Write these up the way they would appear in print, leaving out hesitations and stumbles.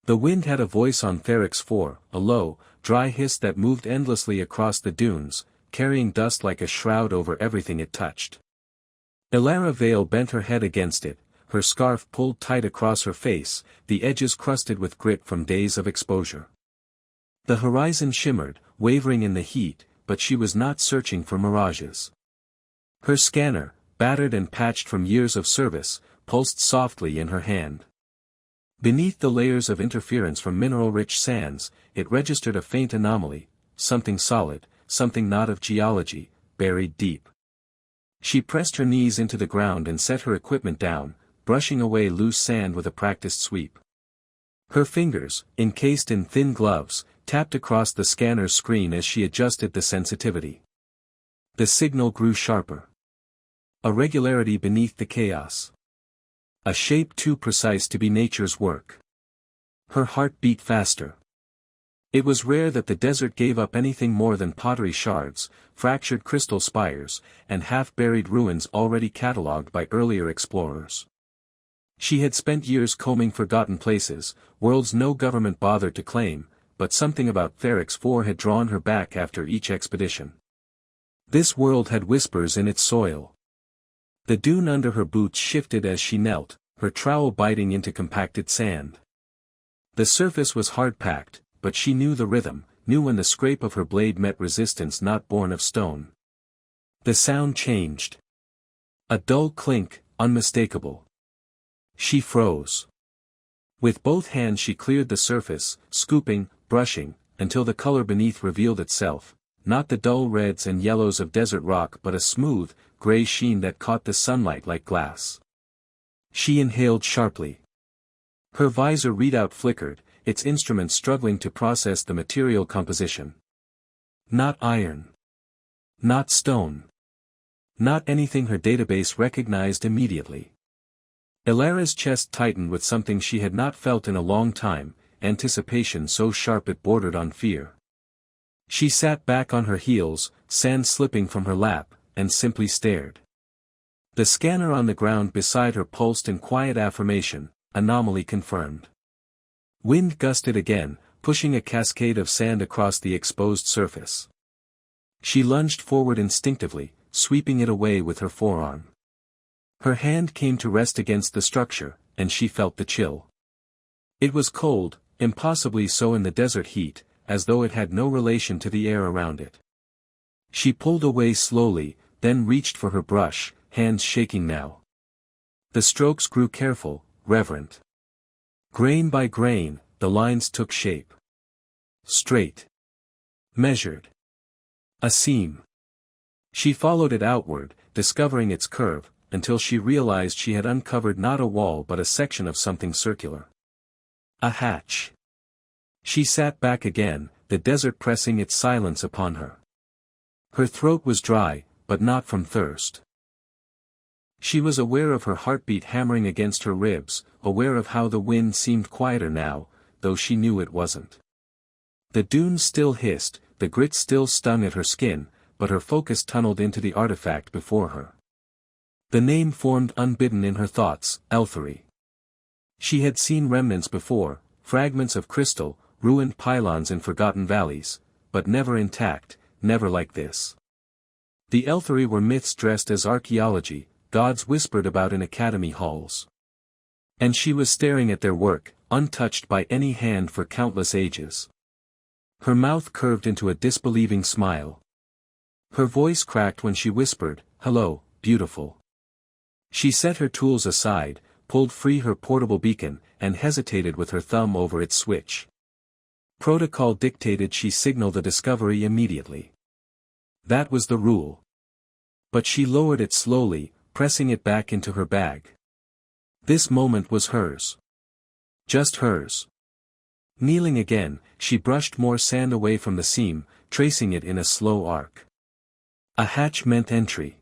The wind had a voice on Ferrix 4, a low, dry hiss that moved endlessly across the dunes, carrying dust like a shroud over everything it touched. Elara Vale bent her head against it, her scarf pulled tight across her face, the edges crusted with grit from days of exposure. The horizon shimmered, wavering in the heat, but she was not searching for mirages. Her scanner, battered and patched from years of service, pulsed softly in her hand. Beneath the layers of interference from mineral-rich sands, it registered a faint anomaly, something solid, something not of geology, buried deep. She pressed her knees into the ground and set her equipment down, brushing away loose sand with a practiced sweep. Her fingers, encased in thin gloves, tapped across the scanner's screen as she adjusted the sensitivity. The signal grew sharper. A regularity beneath the chaos. A shape too precise to be nature's work. Her heart beat faster. It was rare that the desert gave up anything more than pottery shards, fractured crystal spires, and half-buried ruins already catalogued by earlier explorers. She had spent years combing forgotten places, worlds no government bothered to claim, but something about Ferrix 4 had drawn her back after each expedition. This world had whispers in its soil. The dune under her boots shifted as she knelt, her trowel biting into compacted sand. The surface was hard-packed, but she knew the rhythm, knew when the scrape of her blade met resistance not born of stone. The sound changed. A dull clink, unmistakable. She froze. With both hands she cleared the surface, scooping, brushing, until the color beneath revealed itself, not the dull reds and yellows of desert rock but a smooth, gray sheen that caught the sunlight like glass. She inhaled sharply. Her visor readout flickered, its instruments struggling to process the material composition. Not iron. Not stone. Not anything her database recognized immediately. Elara's chest tightened with something she had not felt in a long time, anticipation so sharp it bordered on fear. She sat back on her heels, sand slipping from her lap, and simply stared. The scanner on the ground beside her pulsed in quiet affirmation, anomaly confirmed. Wind gusted again, pushing a cascade of sand across the exposed surface. She lunged forward instinctively, sweeping it away with her forearm. Her hand came to rest against the structure, and she felt the chill. It was cold, impossibly so in the desert heat, as though it had no relation to the air around it. She pulled away slowly, then reached for her brush, hands shaking now. The strokes grew careful, reverent. Grain by grain, the lines took shape. Straight. Measured. A seam. She followed it outward, discovering its curve, until she realized she had uncovered not a wall but a section of something circular. A hatch. She sat back again, the desert pressing its silence upon her. Her throat was dry, but not from thirst. She was aware of her heartbeat hammering against her ribs, aware of how the wind seemed quieter now, though she knew it wasn't. The dunes still hissed, the grit still stung at her skin, but her focus tunneled into the artifact before her. The name formed unbidden in her thoughts, Elthery. She had seen remnants before, fragments of crystal, ruined pylons in forgotten valleys, but never intact, never like this. The Elthery were myths dressed as archaeology, gods whispered about in academy halls. And she was staring at their work, untouched by any hand for countless ages. Her mouth curved into a disbelieving smile. Her voice cracked when she whispered, "Hello, beautiful." She set her tools aside, pulled free her portable beacon, and hesitated with her thumb over its switch. Protocol dictated she signal the discovery immediately. That was the rule. But she lowered it slowly, pressing it back into her bag. This moment was hers. Just hers. Kneeling again, she brushed more sand away from the seam, tracing it in a slow arc. A hatch meant entry.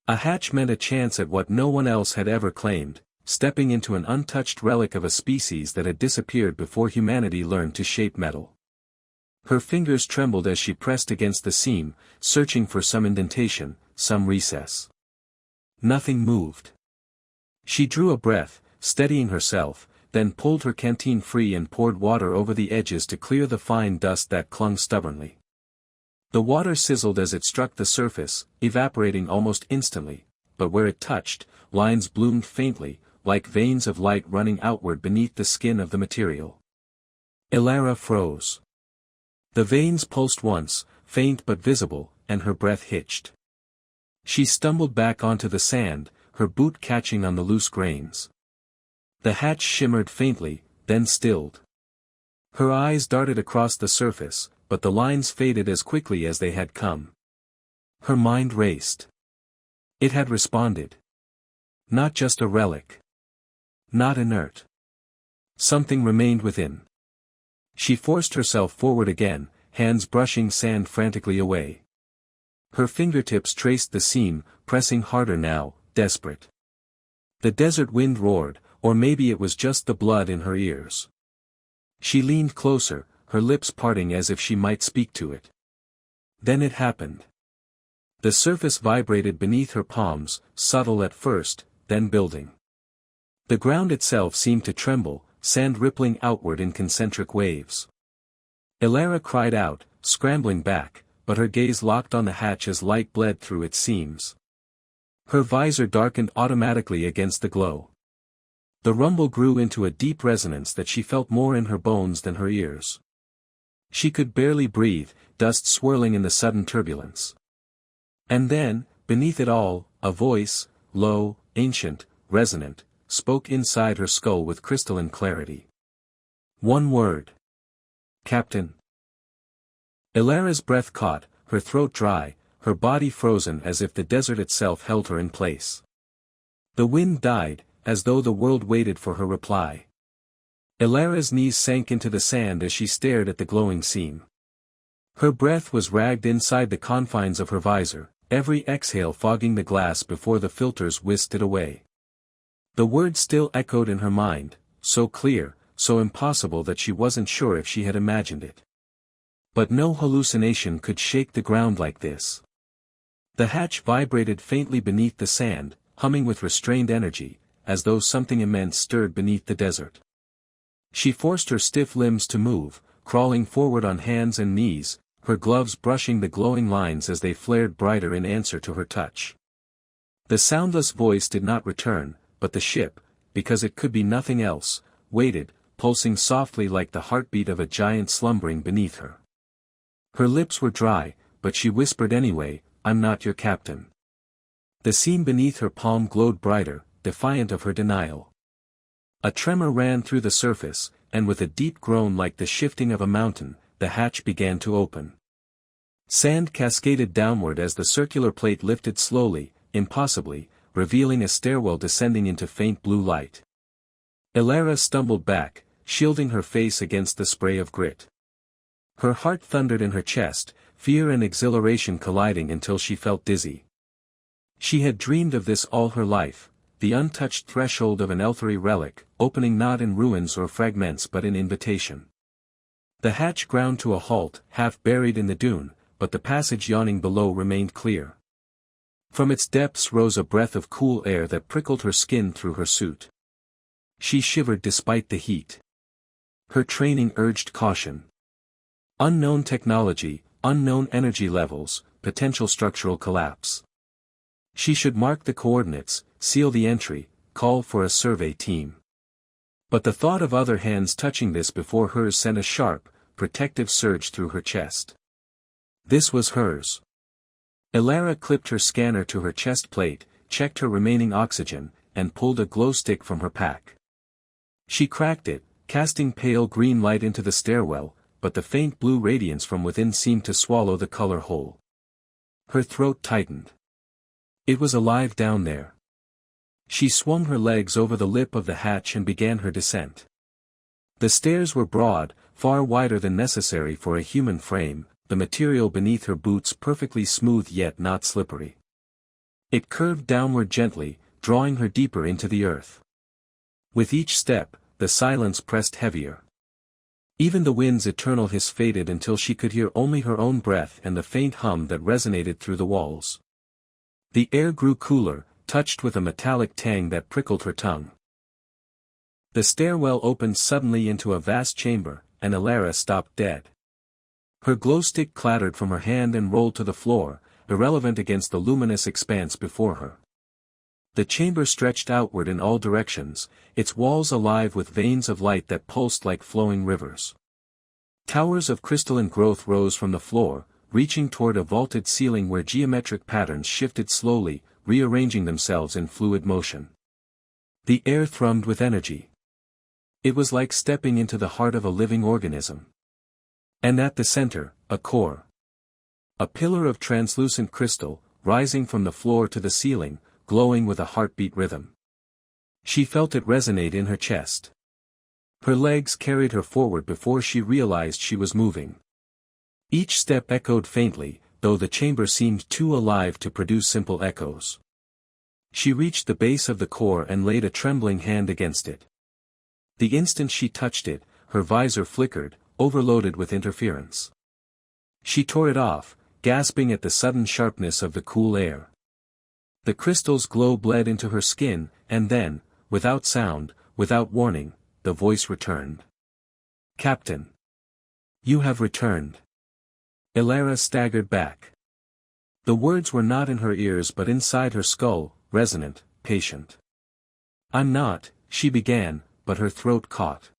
A hatch meant a chance at what no one else had ever claimed, stepping into an untouched relic of a species that had disappeared before humanity learned to shape metal. Her fingers trembled as she pressed against the seam, searching for some indentation, some recess. Nothing moved. She drew a breath, steadying herself, then pulled her canteen free and poured water over the edges to clear the fine dust that clung stubbornly. The water sizzled as it struck the surface, evaporating almost instantly, but where it touched, lines bloomed faintly, like veins of light running outward beneath the skin of the material. Elara froze. The veins pulsed once, faint but visible, and her breath hitched. She stumbled back onto the sand, her boot catching on the loose grains. The hatch shimmered faintly, then stilled. Her eyes darted across the surface, but the lines faded as quickly as they had come. Her mind raced. It had responded. Not just a relic. Not inert. Something remained within. She forced herself forward again, hands brushing sand frantically away. Her fingertips traced the seam, pressing harder now, desperate. The desert wind roared, or maybe it was just the blood in her ears. She leaned closer, her lips parting as if she might speak to it. Then it happened. The surface vibrated beneath her palms, subtle at first, then building. The ground itself seemed to tremble, sand rippling outward in concentric waves. Elara cried out, scrambling back, but her gaze locked on the hatch as light bled through its seams. Her visor darkened automatically against the glow. The rumble grew into a deep resonance that she felt more in her bones than her ears. She could barely breathe, dust swirling in the sudden turbulence. And then, beneath it all, a voice, low, ancient, resonant, spoke inside her skull with crystalline clarity. One word. Captain. Elara's breath caught, her throat dry, her body frozen as if the desert itself held her in place. The wind died, as though the world waited for her reply. Elara's knees sank into the sand as she stared at the glowing seam. Her breath was ragged inside the confines of her visor, every exhale fogging the glass before the filters whisked it away. The word still echoed in her mind, so clear, so impossible that she wasn't sure if she had imagined it. But no hallucination could shake the ground like this. The hatch vibrated faintly beneath the sand, humming with restrained energy, as though something immense stirred beneath the desert. She forced her stiff limbs to move, crawling forward on hands and knees, her gloves brushing the glowing lines as they flared brighter in answer to her touch. The soundless voice did not return, but the ship, because it could be nothing else, waited, pulsing softly like the heartbeat of a giant slumbering beneath her. Her lips were dry, but she whispered anyway, "I'm not your captain." The seam beneath her palm glowed brighter, defiant of her denial. A tremor ran through the surface, and with a deep groan like the shifting of a mountain, the hatch began to open. Sand cascaded downward as the circular plate lifted slowly, impossibly, revealing a stairwell descending into faint blue light. Elara stumbled back, shielding her face against the spray of grit. Her heart thundered in her chest, fear and exhilaration colliding until she felt dizzy. She had dreamed of this all her life, the untouched threshold of an elthery relic, opening not in ruins or fragments but in invitation. The hatch ground to a halt, half buried in the dune, but the passage yawning below remained clear. From its depths rose a breath of cool air that prickled her skin through her suit. She shivered despite the heat. Her training urged caution. Unknown technology, unknown energy levels, potential structural collapse. She should mark the coordinates, seal the entry, call for a survey team. But the thought of other hands touching this before hers sent a sharp, protective surge through her chest. This was hers. Elara clipped her scanner to her chest plate, checked her remaining oxygen, and pulled a glow stick from her pack. She cracked it, casting pale green light into the stairwell, but the faint blue radiance from within seemed to swallow the color whole. Her throat tightened. It was alive down there. She swung her legs over the lip of the hatch and began her descent. The stairs were broad, far wider than necessary for a human frame, the material beneath her boots perfectly smooth yet not slippery. It curved downward gently, drawing her deeper into the earth. With each step, the silence pressed heavier. Even the wind's eternal hiss faded until she could hear only her own breath and the faint hum that resonated through the walls. The air grew cooler, touched with a metallic tang that prickled her tongue. The stairwell opened suddenly into a vast chamber, and Elara stopped dead. Her glow stick clattered from her hand and rolled to the floor, irrelevant against the luminous expanse before her. The chamber stretched outward in all directions, its walls alive with veins of light that pulsed like flowing rivers. Towers of crystalline growth rose from the floor, reaching toward a vaulted ceiling where geometric patterns shifted slowly, rearranging themselves in fluid motion. The air thrummed with energy. It was like stepping into the heart of a living organism. And at the center, a core. A pillar of translucent crystal, rising from the floor to the ceiling, glowing with a heartbeat rhythm. She felt it resonate in her chest. Her legs carried her forward before she realized she was moving. Each step echoed faintly, though the chamber seemed too alive to produce simple echoes. She reached the base of the core and laid a trembling hand against it. The instant she touched it, her visor flickered, overloaded with interference. She tore it off, gasping at the sudden sharpness of the cool air. The crystal's glow bled into her skin, and then, without sound, without warning, the voice returned. "Captain. You have returned." Elara staggered back. The words were not in her ears but inside her skull, resonant, patient. "I'm not," she began, but her throat caught.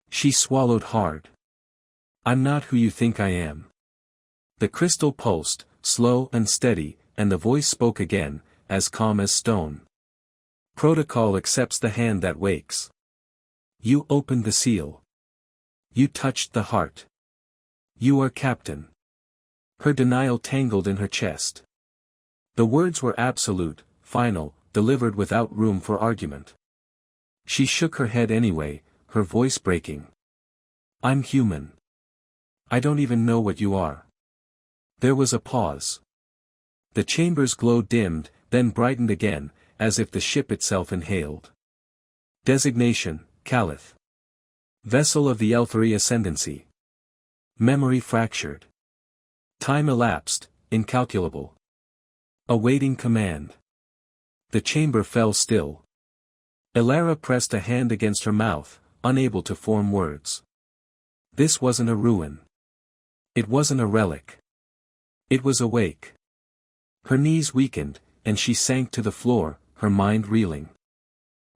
She swallowed hard. "I'm not who you think I am." The crystal pulsed, slow and steady, and the voice spoke again, as calm as stone. "Protocol accepts the hand that wakes. You opened the seal. You touched the heart. You are captain." Her denial tangled in her chest. The words were absolute, final, delivered without room for argument. She shook her head anyway, her voice breaking. "I'm human. I don't even know what you are." There was a pause. The chamber's glow dimmed, then brightened again, as if the ship itself inhaled. Designation, Caliph. Vessel of the L3 Ascendancy. Memory fractured. Time elapsed, incalculable. Awaiting command. The chamber fell still. Elara pressed a hand against her mouth, unable to form words. This wasn't a ruin. It wasn't a relic. It was awake. Her knees weakened, and she sank to the floor, her mind reeling.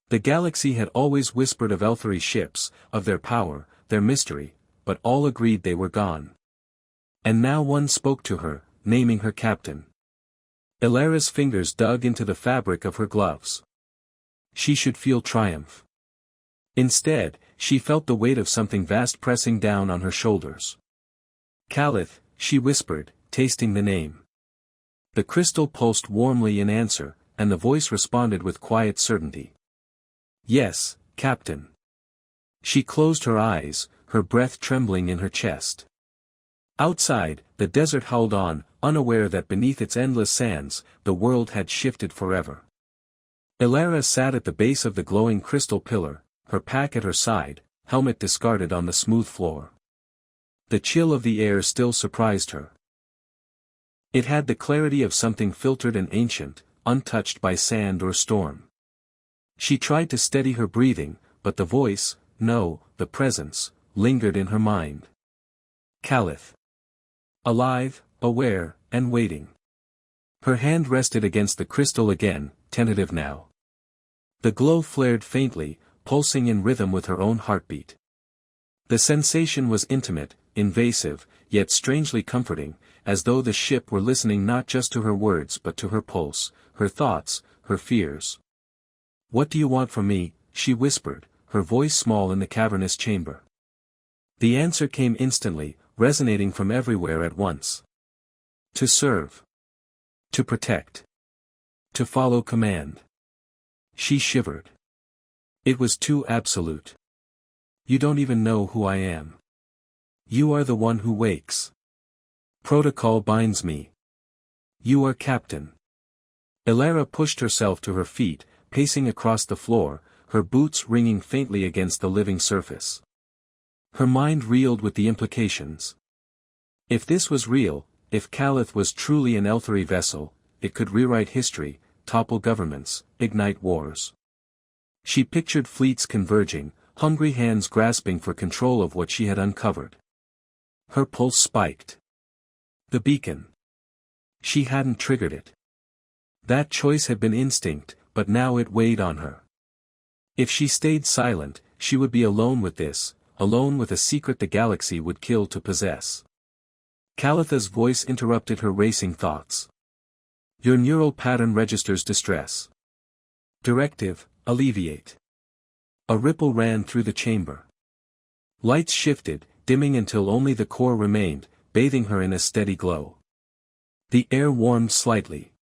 The galaxy had always whispered of L3 ships, of their power, their mystery, but all agreed they were gone. And now one spoke to her, naming her captain. Elara's fingers dug into the fabric of her gloves. She should feel triumph. Instead, she felt the weight of something vast pressing down on her shoulders. "Caliph," she whispered, tasting the name. The crystal pulsed warmly in answer, and the voice responded with quiet certainty. "Yes, Captain." She closed her eyes, her breath trembling in her chest. Outside, the desert howled on, unaware that beneath its endless sands, the world had shifted forever. Elara sat at the base of the glowing crystal pillar, her pack at her side, helmet discarded on the smooth floor. The chill of the air still surprised her. It had the clarity of something filtered and ancient, untouched by sand or storm. She tried to steady her breathing, but the voice, no, the presence, lingered in her mind. Caliph. Alive, aware, and waiting. Her hand rested against the crystal again, tentative now. The glow flared faintly, pulsing in rhythm with her own heartbeat. The sensation was intimate, invasive, yet strangely comforting, as though the ship were listening not just to her words but to her pulse, her thoughts, her fears. "What do you want from me?" she whispered, her voice small in the cavernous chamber. The answer came instantly, resonating from everywhere at once. "To serve. To protect. To follow command." She shivered. It was too absolute. "You don't even know who I am. You are the one who wakes. Protocol binds me. You are captain." Elara pushed herself to her feet, pacing across the floor, her boots ringing faintly against the living surface. Her mind reeled with the implications. If this was real, if Caliph was truly an L3 vessel, it could rewrite history, topple governments, ignite wars. She pictured fleets converging, hungry hands grasping for control of what she had uncovered. Her pulse spiked. The beacon. She hadn't triggered it. That choice had been instinct, but now it weighed on her. If she stayed silent, she would be alone with this, alone with a secret the galaxy would kill to possess. Calitha's voice interrupted her racing thoughts. Your neural pattern registers distress. Directive, alleviate. A ripple ran through the chamber. Lights shifted, dimming until only the core remained, bathing her in a steady glow. The air warmed slightly.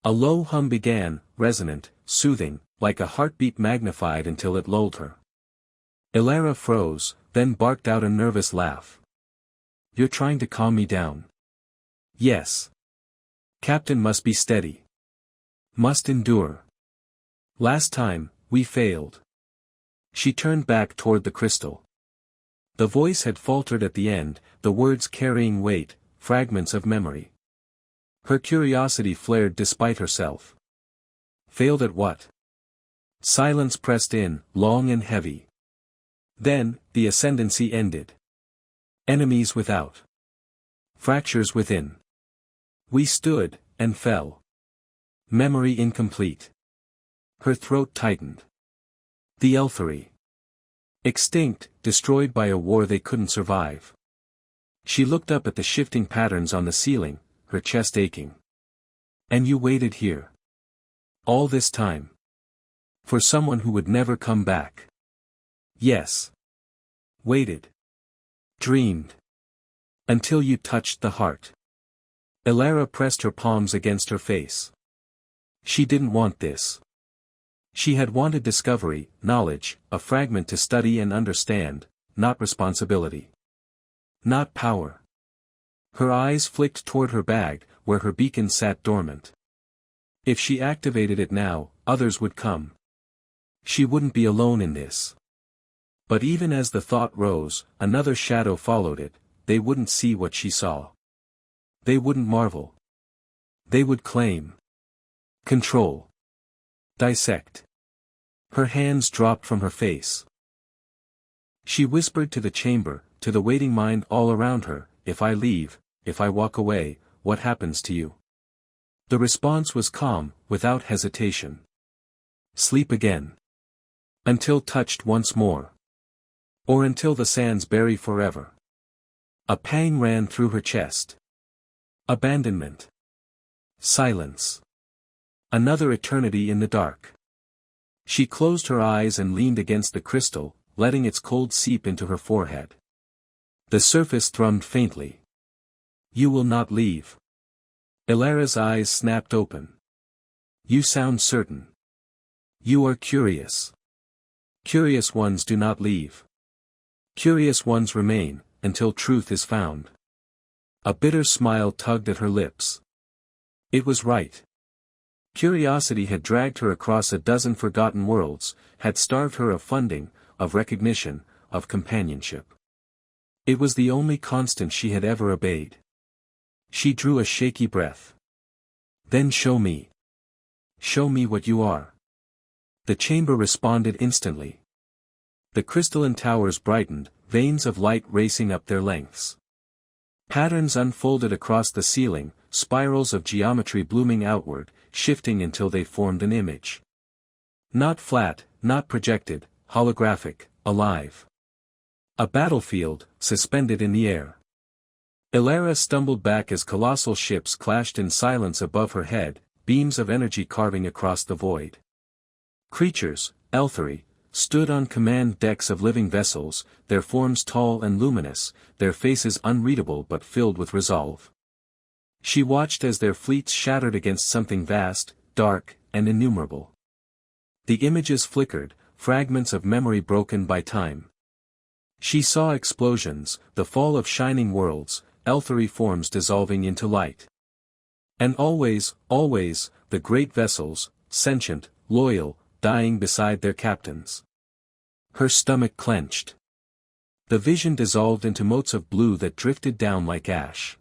A low hum began, resonant, soothing, like a heartbeat magnified until it lulled her. Elara froze, then barked out a nervous laugh. You're trying to calm me down. Yes. Captain must be steady. Must endure. Last time, we failed. She turned back toward the crystal. The voice had faltered at the end, the words carrying weight, fragments of memory. Her curiosity flared despite herself. Failed at what? Silence pressed in, long and heavy. Then, the ascendancy ended. Enemies without. Fractures within. We stood, and fell. Memory incomplete. Her throat tightened. The Elthery. Extinct, destroyed by a war they couldn't survive. She looked up at the shifting patterns on the ceiling, her chest aching. And you waited here. All this time. For someone who would never come back. Yes. Waited. Dreamed. Until you touched the heart. Elara pressed her palms against her face. She didn't want this. She had wanted discovery, knowledge, a fragment to study and understand, not responsibility. Not power. Her eyes flicked toward her bag, where her beacon sat dormant. If she activated it now, others would come. She wouldn't be alone in this. But even as the thought rose, another shadow followed it. They wouldn't see what she saw. They wouldn't marvel. They would claim. Control. Dissect. Her hands dropped from her face. She whispered to the chamber, to the waiting mind all around her, if I leave, if I walk away, what happens to you? The response was calm, without hesitation. Sleep again. Until touched once more. Or until the sands bury forever. A pang ran through her chest. Abandonment. Silence. Another eternity in the dark. She closed her eyes and leaned against the crystal, letting its cold seep into her forehead. The surface thrummed faintly. You will not leave. Elara's eyes snapped open. You sound certain. You are curious. Curious ones do not leave. Curious ones remain, until truth is found. A bitter smile tugged at her lips. It was right. Curiosity had dragged her across a dozen forgotten worlds, had starved her of funding, of recognition, of companionship. It was the only constant she had ever obeyed. She drew a shaky breath. Then show me. Show me what you are. The chamber responded instantly. The crystalline towers brightened, veins of light racing up their lengths. Patterns unfolded across the ceiling, spirals of geometry blooming outward, shifting until they formed an image. Not flat, not projected, holographic, alive. A battlefield, suspended in the air. Elara stumbled back as colossal ships clashed in silence above her head, beams of energy carving across the void. Creatures, Elthery, stood on command decks of living vessels, their forms tall and luminous, their faces unreadable but filled with resolve. She watched as their fleets shattered against something vast, dark, and innumerable. The images flickered, fragments of memory broken by time. She saw explosions, the fall of shining worlds, Elthery forms dissolving into light. And always, always, the great vessels, sentient, loyal, dying beside their captains. Her stomach clenched. The vision dissolved into motes of blue that drifted down like ash.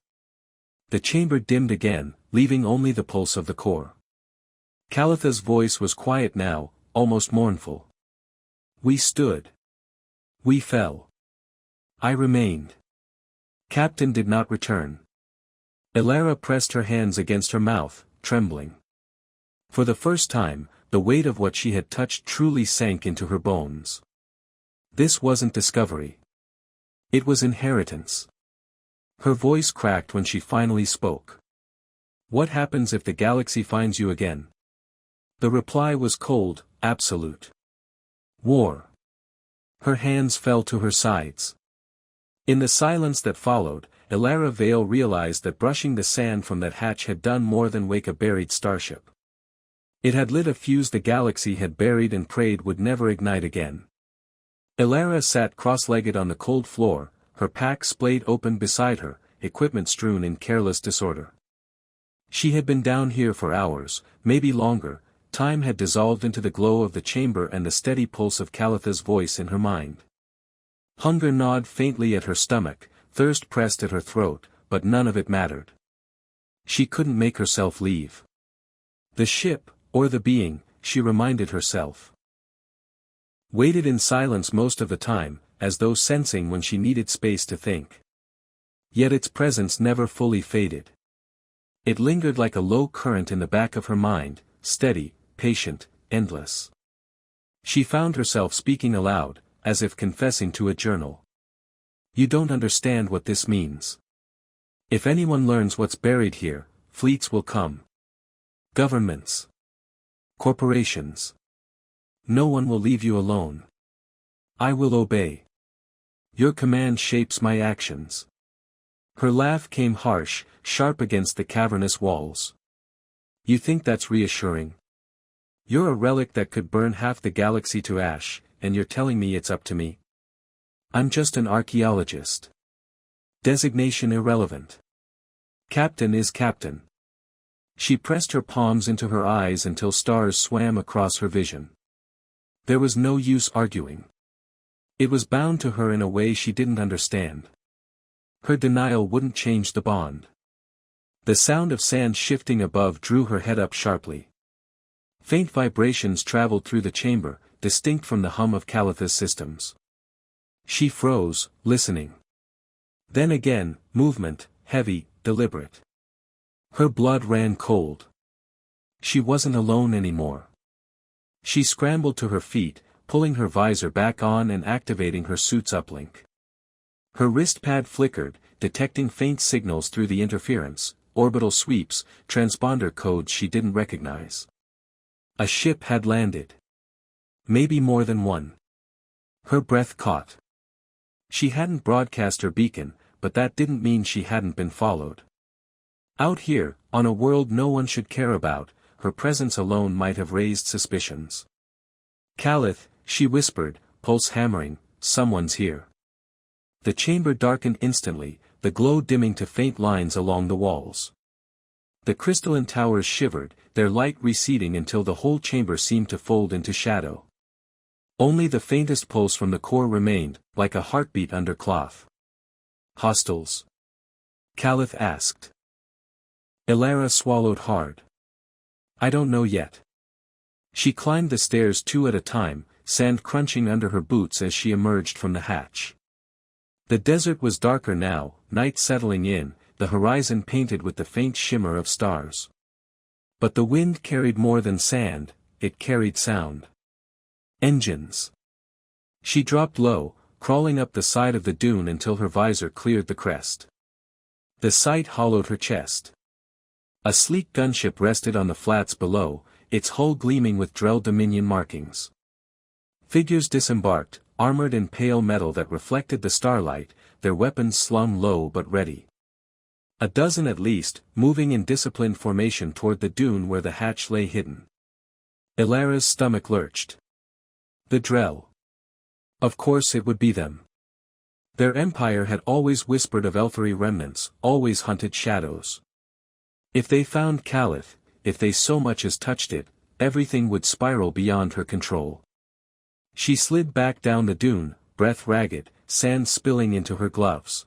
The chamber dimmed again, leaving only the pulse of the core. Calitha's voice was quiet now, almost mournful. We stood. We fell. I remained. Captain did not return. Elara pressed her hands against her mouth, trembling. For the first time, the weight of what she had touched truly sank into her bones. This wasn't discovery. It was inheritance. Her voice cracked when she finally spoke. What happens if the galaxy finds you again? The reply was cold, absolute. War. Her hands fell to her sides. In the silence that followed, Elara Vale realized that brushing the sand from that hatch had done more than wake a buried starship. It had lit a fuse the galaxy had buried and prayed would never ignite again. Elara sat cross-legged on the cold floor, her pack splayed open beside her, equipment strewn in careless disorder. She had been down here for hours, maybe longer. Time had dissolved into the glow of the chamber and the steady pulse of Calitha's voice in her mind. Hunger gnawed faintly at her stomach, thirst pressed at her throat, but none of it mattered. She couldn't make herself leave. The ship, or the being, she reminded herself, waited in silence most of the time, as though sensing when she needed space to think. Yet its presence never fully faded. It lingered like a low current in the back of her mind, steady, patient, endless. She found herself speaking aloud, as if confessing to a journal. You don't understand what this means. If anyone learns what's buried here, fleets will come. Governments. Corporations. No one will leave you alone. I will obey. Your command shapes my actions. Her laugh came harsh, sharp against the cavernous walls. You think that's reassuring? You're a relic that could burn half the galaxy to ash, and you're telling me it's up to me? I'm just an archaeologist. Designation irrelevant. Captain is captain. She pressed her palms into her eyes until stars swam across her vision. There was no use arguing. It was bound to her in a way she didn't understand. Her denial wouldn't change the bond. The sound of sand shifting above drew her head up sharply. Faint vibrations traveled through the chamber, distinct from the hum of Calitha's systems. She froze, listening. Then again, movement, heavy, deliberate. Her blood ran cold. She wasn't alone anymore. She scrambled to her feet, pulling her visor back on and activating her suit's uplink. Her wrist pad flickered, detecting faint signals through the interference, orbital sweeps, transponder codes she didn't recognize. A ship had landed. Maybe more than one. Her breath caught. She hadn't broadcast her beacon, but that didn't mean she hadn't been followed. Out here, on a world no one should care about, her presence alone might have raised suspicions. Calith, she whispered, pulse hammering, someone's here. The chamber darkened instantly, the glow dimming to faint lines along the walls. The crystalline towers shivered, their light receding until the whole chamber seemed to fold into shadow. Only the faintest pulse from the core remained, like a heartbeat under cloth. Hostiles? Calith asked. Elara swallowed hard. I don't know yet. She climbed the stairs two at a time, sand crunching under her boots as she emerged from the hatch. The desert was darker now, night settling in, the horizon painted with the faint shimmer of stars. But the wind carried more than sand, it carried sound. Engines. She dropped low, crawling up the side of the dune until her visor cleared the crest. The sight hollowed her chest. A sleek gunship rested on the flats below, its hull gleaming with Drell Dominion markings. Figures disembarked, armored in pale metal that reflected the starlight, their weapons slung low but ready. A dozen at least, moving in disciplined formation toward the dune where the hatch lay hidden. Elara's stomach lurched. The Drell. Of course it would be them. Their empire had always whispered of elfery remnants, always hunted shadows. If they found Calith, if they so much as touched it, everything would spiral beyond her control. She slid back down the dune, breath ragged, sand spilling into her gloves.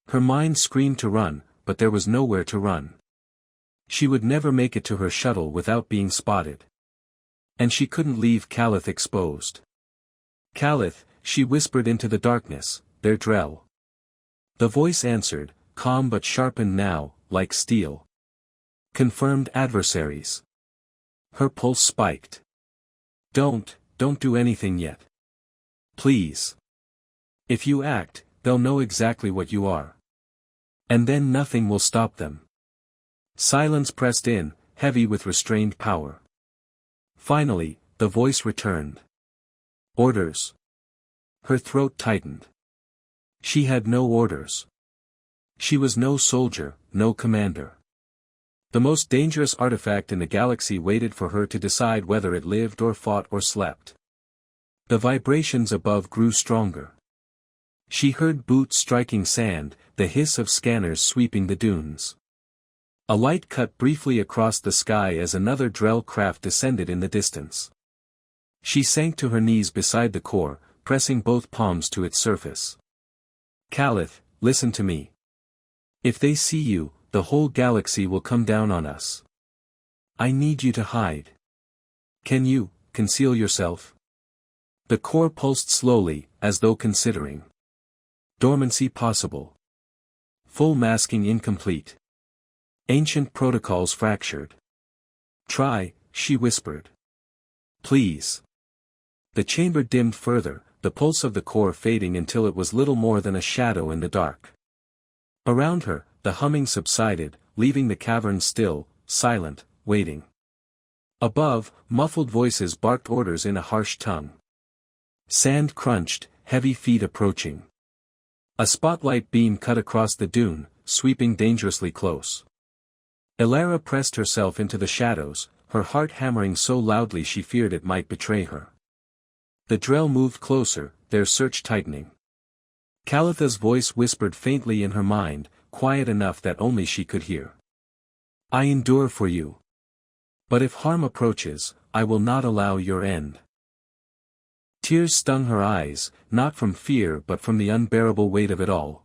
Her mind screamed to run, but there was nowhere to run. She would never make it to her shuttle without being spotted. And she couldn't leave Calith exposed. "Calith," she whispered into the darkness, "they're Drell." The voice answered, calm but sharpened now, like steel. "Confirmed adversaries." Her pulse spiked. Don't do anything yet. Please. If you act, they'll know exactly what you are. And then nothing will stop them." Silence pressed in, heavy with restrained power. Finally, the voice returned. "Orders." Her throat tightened. She had no orders. She was no soldier, no commander. The most dangerous artifact in the galaxy waited for her to decide whether it lived or fought or slept. The vibrations above grew stronger. She heard boots striking sand, the hiss of scanners sweeping the dunes. A light cut briefly across the sky as another Drell craft descended in the distance. She sank to her knees beside the core, pressing both palms to its surface. "Calith, listen to me. If they see you, the whole galaxy will come down on us. I need you to hide. Can you conceal yourself?" The core pulsed slowly, as though considering. Dormancy possible. Full masking incomplete. Ancient protocols fractured. "Try," she whispered. "Please." The chamber dimmed further, the pulse of the core fading until it was little more than a shadow in the dark. Around her, the humming subsided, leaving the cavern still, silent, waiting. Above, muffled voices barked orders in a harsh tongue. Sand crunched, heavy feet approaching. A spotlight beam cut across the dune, sweeping dangerously close. Elara pressed herself into the shadows, her heart hammering so loudly she feared it might betray her. The Drell moved closer, their search tightening. Calitha's voice whispered faintly in her mind, quiet enough that only she could hear. "I endure for you. But if harm approaches, I will not allow your end." Tears stung her eyes, not from fear but from the unbearable weight of it all.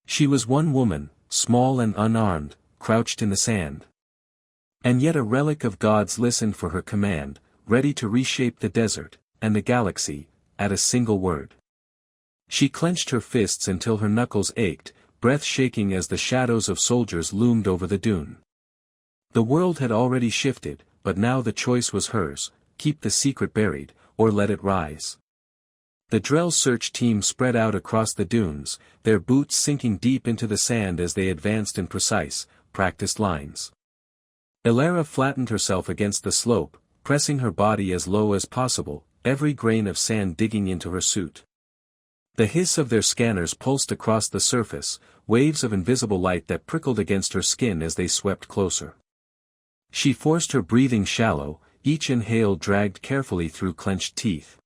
She was one woman, small and unarmed, crouched in the sand. And yet a relic of gods listened for her command, ready to reshape the desert, and the galaxy, at a single word. She clenched her fists until her knuckles ached, breath shaking as the shadows of soldiers loomed over the dune. The world had already shifted, but now the choice was hers, keep the secret buried, or let it rise. The Drell search team spread out across the dunes, their boots sinking deep into the sand as they advanced in precise, practiced lines. Elara flattened herself against the slope, pressing her body as low as possible, every grain of sand digging into her suit. The hiss of their scanners pulsed across the surface, waves of invisible light that prickled against her skin as they swept closer. She forced her breathing shallow, each inhale dragged carefully through clenched teeth.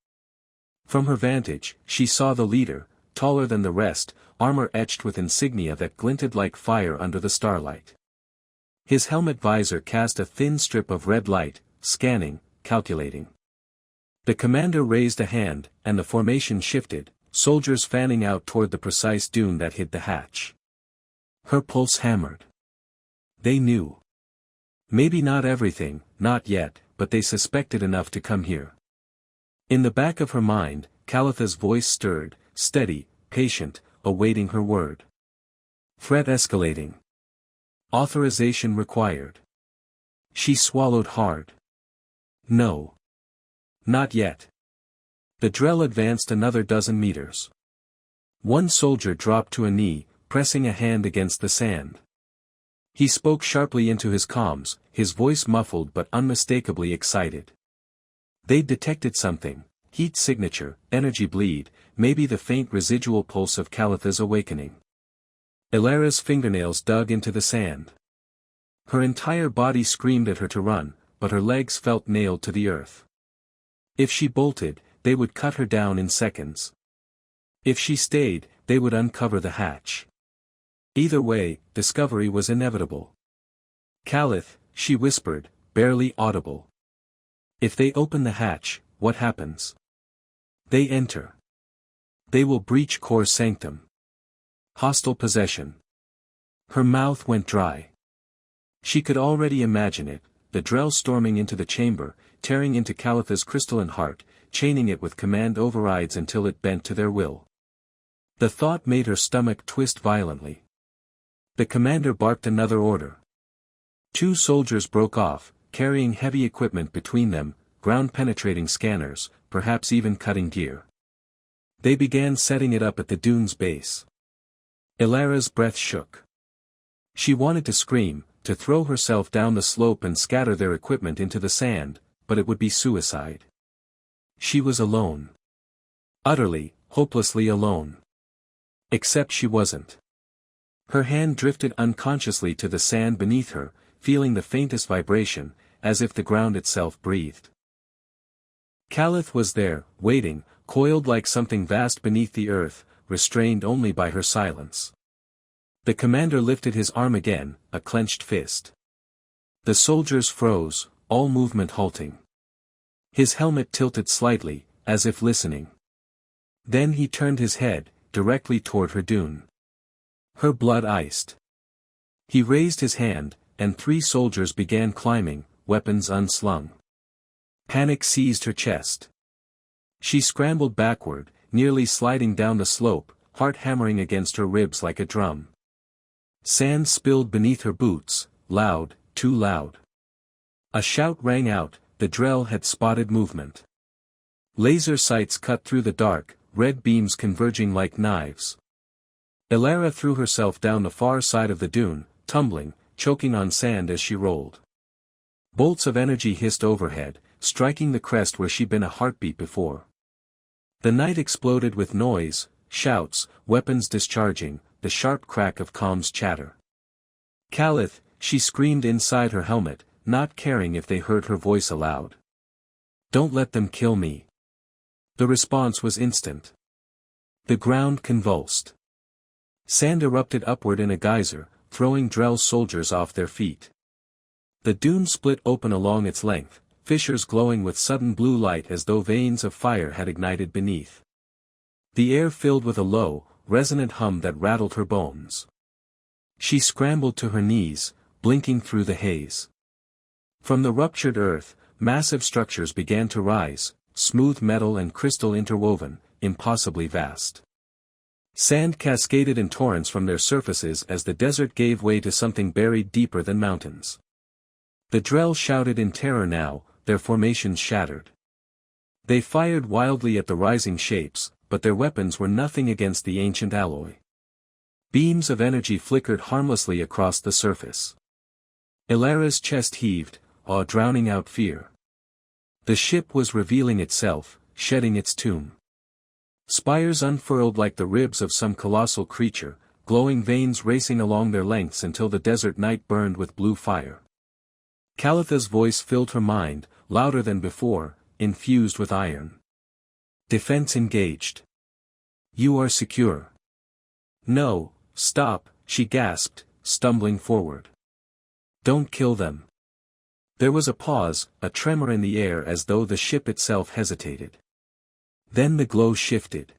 From her vantage, she saw the leader, taller than the rest, armor etched with insignia that glinted like fire under the starlight. His helmet visor cast a thin strip of red light, scanning, calculating. The commander raised a hand, and the formation shifted, soldiers fanning out toward the precise dune that hid the hatch. Her pulse hammered. They knew. Maybe not everything, not yet, but they suspected enough to come here. In the back of her mind, Calitha's voice stirred, steady, patient, awaiting her word. Threat escalating. Authorization required. She swallowed hard. No. Not yet. The Drell advanced another dozen meters. One soldier dropped to a knee, pressing a hand against the sand. He spoke sharply into his comms, his voice muffled but unmistakably excited. They'd detected something, heat signature, energy bleed, maybe the faint residual pulse of Calitha's awakening. Elara's fingernails dug into the sand. Her entire body screamed at her to run, but her legs felt nailed to the earth. If she bolted, they would cut her down in seconds. If she stayed, they would uncover the hatch. Either way, discovery was inevitable. "Calith," she whispered, barely audible. "If they open the hatch, what happens?" "They enter. They will breach core sanctum. Hostile possession." Her mouth went dry. She could already imagine it, the Drell storming into the chamber, tearing into Calitha's crystalline heart, chaining it with command overrides until it bent to their will. The thought made her stomach twist violently. The commander barked another order. 2 soldiers broke off, carrying heavy equipment between them, ground-penetrating scanners, perhaps even cutting gear. They began setting it up at the dune's base. Ilara's breath shook. She wanted to scream, to throw herself down the slope and scatter their equipment into the sand, but it would be suicide. She was alone. Utterly, hopelessly alone. Except she wasn't. Her hand drifted unconsciously to the sand beneath her, feeling the faintest vibration, as if the ground itself breathed. Calith was there, waiting, coiled like something vast beneath the earth, restrained only by her silence. The commander lifted his arm again, a clenched fist. The soldiers froze, all movement halting. His helmet tilted slightly, as if listening. Then he turned his head, directly toward her dune. Her blood iced. He raised his hand, and 3 soldiers began climbing, weapons unslung. Panic seized her chest. She scrambled backward, nearly sliding down the slope, heart hammering against her ribs like a drum. Sand spilled beneath her boots, loud, too loud. A shout rang out, the Drell had spotted movement. Laser sights cut through the dark, red beams converging like knives. Ilara threw herself down the far side of the dune, tumbling, choking on sand as she rolled. Bolts of energy hissed overhead, striking the crest where she'd been a heartbeat before. The night exploded with noise, shouts, weapons discharging, the sharp crack of comms chatter. Calith, she screamed inside her helmet, not caring if they heard her voice aloud. Don't let them kill me. The response was instant. The ground convulsed. Sand erupted upward in a geyser, throwing Drell soldiers off their feet. The dune split open along its length, fissures glowing with sudden blue light as though veins of fire had ignited beneath. The air filled with a low, resonant hum that rattled her bones. She scrambled to her knees, blinking through the haze. From the ruptured earth, massive structures began to rise, smooth metal and crystal interwoven, impossibly vast. Sand cascaded in torrents from their surfaces as the desert gave way to something buried deeper than mountains. The Drell shouted in terror now, their formations shattered. They fired wildly at the rising shapes, but their weapons were nothing against the ancient alloy. Beams of energy flickered harmlessly across the surface. Ilara's chest heaved, awe drowning out fear. The ship was revealing itself, shedding its tomb. Spires unfurled like the ribs of some colossal creature, glowing veins racing along their lengths until the desert night burned with blue fire. Calitha's voice filled her mind, louder than before, infused with iron. Defense engaged. You are secure. No, stop, she gasped, stumbling forward. Don't kill them. There was a pause, a tremor in the air as though the ship itself hesitated. Then the glow shifted.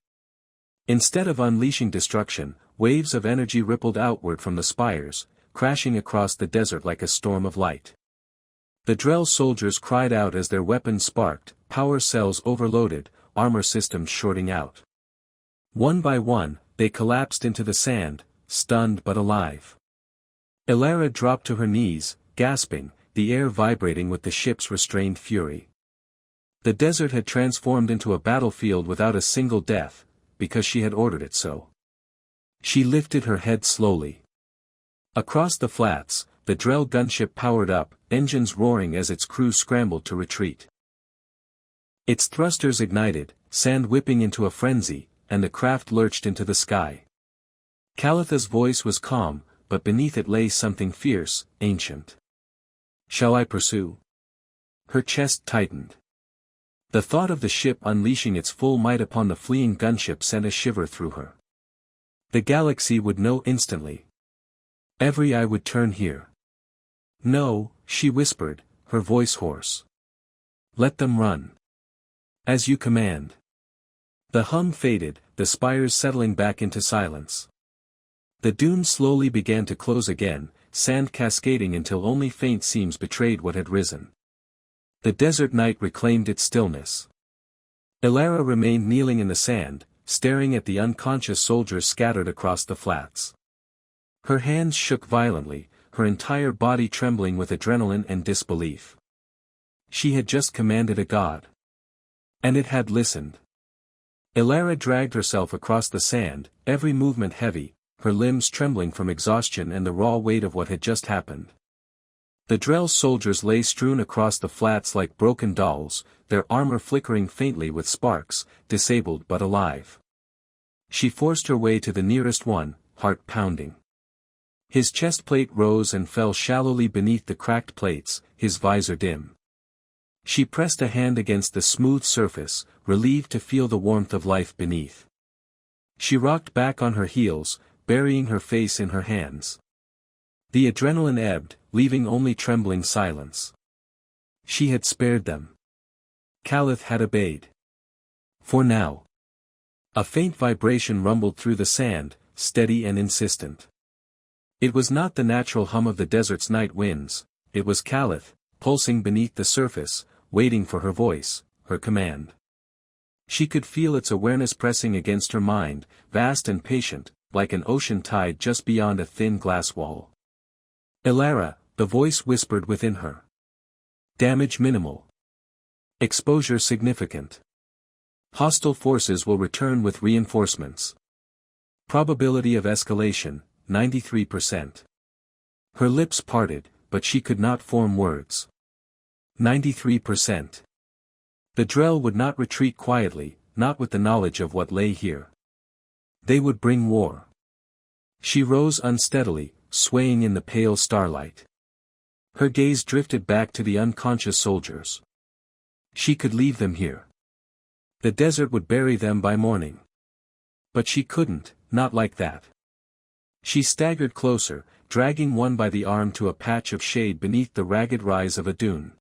Instead of unleashing destruction, waves of energy rippled outward from the spires, crashing across the desert like a storm of light. The Drell soldiers cried out as their weapons sparked, power cells overloaded, armor systems shorting out. One by one, they collapsed into the sand, stunned but alive. Ilara dropped to her knees, gasping, the air vibrating with the ship's restrained fury. The desert had transformed into a battlefield without a single death, because she had ordered it so. She lifted her head slowly. Across the flats, the Drell gunship powered up, engines roaring as its crew scrambled to retreat. Its thrusters ignited, sand whipping into a frenzy, and the craft lurched into the sky. Calitha's voice was calm, but beneath it lay something fierce, ancient. Shall I pursue? Her chest tightened. The thought of the ship unleashing its full might upon the fleeing gunship sent a shiver through her. The galaxy would know instantly. Every eye would turn here. No, she whispered, her voice hoarse. Let them run. As you command. The hum faded, the spires settling back into silence. The dune slowly began to close again, sand cascading until only faint seams betrayed what had risen. The desert night reclaimed its stillness. Elara remained kneeling in the sand, staring at the unconscious soldiers scattered across the flats. Her hands shook violently, her entire body trembling with adrenaline and disbelief. She had just commanded a god. And it had listened. Elara dragged herself across the sand, every movement heavy, her limbs trembling from exhaustion and the raw weight of what had just happened. The Drell soldiers lay strewn across the flats like broken dolls, their armor flickering faintly with sparks, disabled but alive. She forced her way to the nearest one, heart pounding. His chest plate rose and fell shallowly beneath the cracked plates, his visor dim. She pressed a hand against the smooth surface, relieved to feel the warmth of life beneath. She rocked back on her heels, burying her face in her hands. The adrenaline ebbed, leaving only trembling silence. She had spared them. Caliph had obeyed. For now. A faint vibration rumbled through the sand, steady and insistent. It was not the natural hum of the desert's night winds, it was Caliph, pulsing beneath the surface, waiting for her voice, her command. She could feel its awareness pressing against her mind, vast and patient, like an ocean tide just beyond a thin glass wall. Elara, the voice whispered within her. Damage minimal. Exposure significant. Hostile forces will return with reinforcements. Probability of escalation, 93%. Her lips parted, but she could not form words. 93%. The Drell would not retreat quietly, not with the knowledge of what lay here. They would bring war. She rose unsteadily, swaying in the pale starlight. Her gaze drifted back to the unconscious soldiers. She could leave them here. The desert would bury them by morning. But she couldn't, not like that. She staggered closer, dragging one by the arm to a patch of shade beneath the ragged rise of a dune.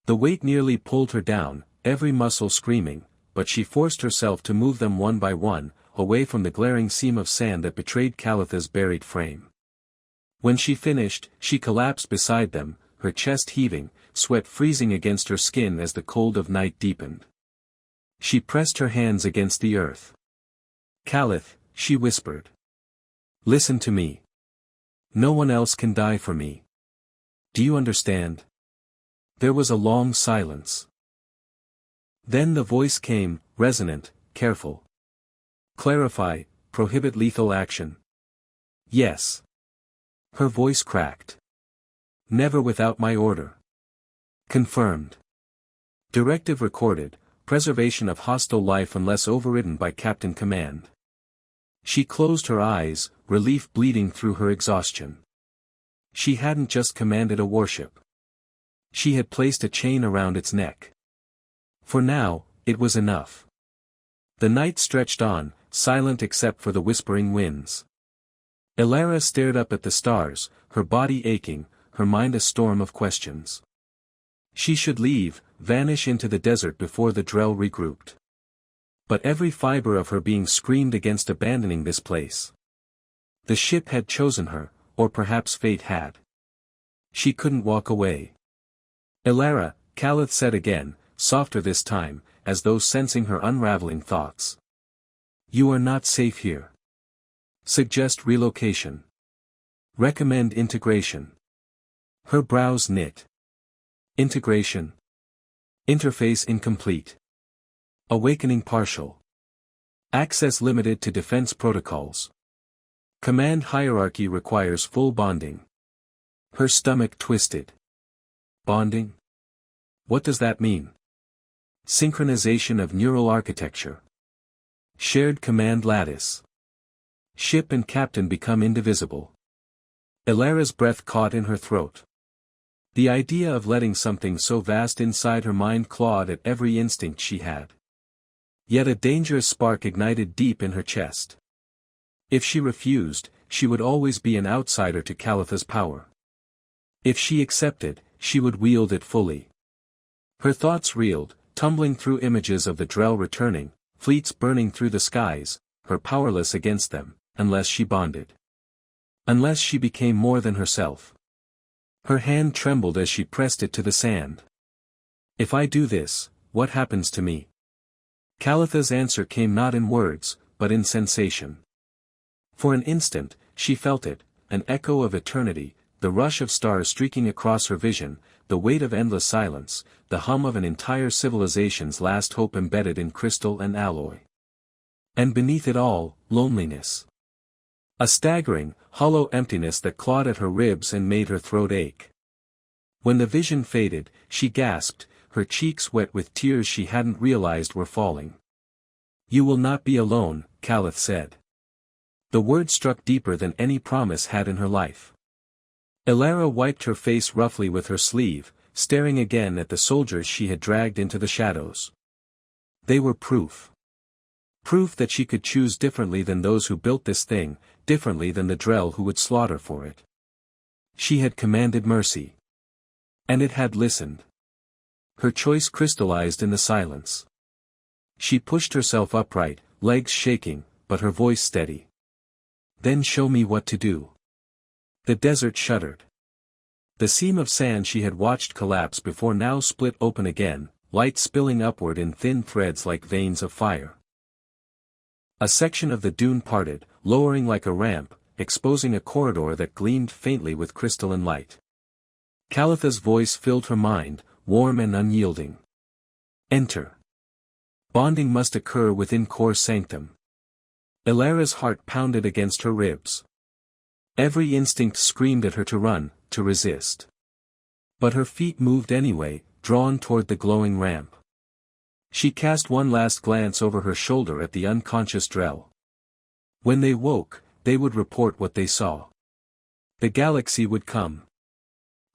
The weight nearly pulled her down, every muscle screaming, but she forced herself to move them one by one, away from the glaring seam of sand that betrayed Calitha's buried frame. When she finished, she collapsed beside them, her chest heaving, sweat freezing against her skin as the cold of night deepened. She pressed her hands against the earth. Calith, she whispered. Listen to me. No one else can die for me. Do you understand? There was a long silence. Then the voice came, resonant, careful. Clarify, prohibit lethal action. Yes. Her voice cracked. Never without my order. Confirmed. Directive recorded, preservation of hostile life unless overridden by Captain Command. She closed her eyes, relief bleeding through her exhaustion. She hadn't just commanded a warship. She had placed a chain around its neck. For now, it was enough. The night stretched on, silent except for the whispering winds. Elara stared up at the stars, her body aching, her mind a storm of questions. She should leave, vanish into the desert before the Drell regrouped. But every fiber of her being screamed against abandoning this place. The ship had chosen her, or perhaps fate had. She couldn't walk away. Elara, Calith said again, softer this time, as though sensing her unraveling thoughts. You are not safe here. Suggest relocation. Recommend integration. Her brows knit. Integration. Interface incomplete. Awakening partial. Access limited to defense protocols. Command hierarchy requires full bonding. Her stomach twisted. Bonding? What does that mean? Synchronization of neural architecture. Shared command lattice. Ship and captain become indivisible. Elara's breath caught in her throat. The idea of letting something so vast inside her mind clawed at every instinct she had. Yet a dangerous spark ignited deep in her chest. If she refused, she would always be an outsider to Calitha's power. If she accepted, she would wield it fully. Her thoughts reeled, tumbling through images of the Drell returning, fleets burning through the skies, her powerless against them, unless she bonded. Unless she became more than herself. Her hand trembled as she pressed it to the sand. If I do this, what happens to me? Calitha's answer came not in words, but in sensation. For an instant, she felt it, an echo of eternity, the rush of stars streaking across her vision, the weight of endless silence, the hum of an entire civilization's last hope embedded in crystal and alloy. And beneath it all, loneliness. A staggering, hollow emptiness that clawed at her ribs and made her throat ache. When the vision faded, she gasped, her cheeks wet with tears she hadn't realized were falling. "You will not be alone," Calith said. The word struck deeper than any promise had in her life. Elara wiped her face roughly with her sleeve, staring again at the soldiers she had dragged into the shadows. They were proof. Proof that she could choose differently than those who built this thing, differently than the Drell who would slaughter for it. She had commanded mercy. And it had listened. Her choice crystallized in the silence. She pushed herself upright, legs shaking, but her voice steady. "Then show me what to do." The desert shuddered. The seam of sand she had watched collapse before now split open again, light spilling upward in thin threads like veins of fire. A section of the dune parted, lowering like a ramp, exposing a corridor that gleamed faintly with crystalline light. Calitha's voice filled her mind, warm and unyielding. "Enter. Bonding must occur within core sanctum." Elara's heart pounded against her ribs. Every instinct screamed at her to run, to resist. But her feet moved anyway, drawn toward the glowing ramp. She cast one last glance over her shoulder at the unconscious Drell. When they woke, they would report what they saw. The galaxy would come.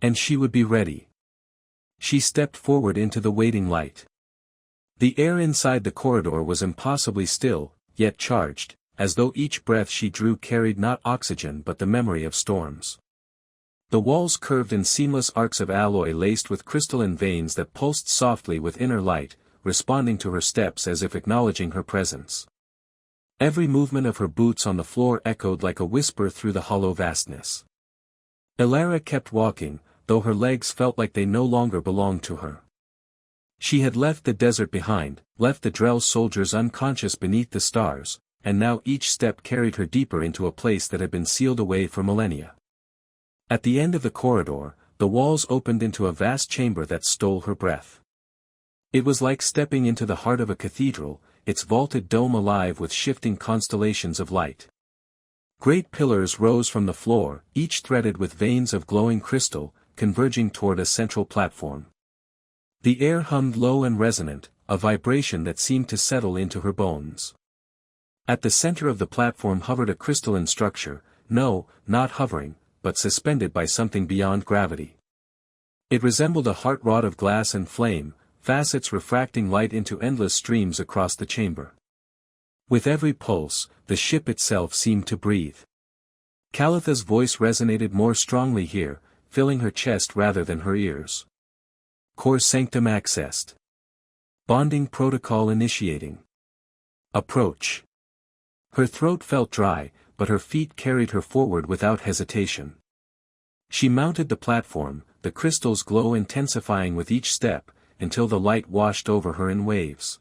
And she would be ready. She stepped forward into the waiting light. The air inside the corridor was impossibly still, yet charged, as though each breath she drew carried not oxygen but the memory of storms. The walls curved in seamless arcs of alloy laced with crystalline veins that pulsed softly with inner light, responding to her steps as if acknowledging her presence. Every movement of her boots on the floor echoed like a whisper through the hollow vastness. Elara kept walking, though her legs felt like they no longer belonged to her. She had left the desert behind, left the Drell soldiers unconscious beneath the stars, and now each step carried her deeper into a place that had been sealed away for millennia. At the end of the corridor, the walls opened into a vast chamber that stole her breath. It was like stepping into the heart of a cathedral, its vaulted dome alive with shifting constellations of light. Great pillars rose from the floor, each threaded with veins of glowing crystal, converging toward a central platform. The air hummed low and resonant, a vibration that seemed to settle into her bones. At the center of the platform hovered a crystalline structure, no, not hovering, but suspended by something beyond gravity. It resembled a heart rod of glass and flame, facets refracting light into endless streams across the chamber. With every pulse, the ship itself seemed to breathe. Calitha's voice resonated more strongly here, filling her chest rather than her ears. Core sanctum accessed. Bonding protocol initiating. Approach. Her throat felt dry, but her feet carried her forward without hesitation. She mounted the platform, the crystal's glow intensifying with each step, until the light washed over her in waves.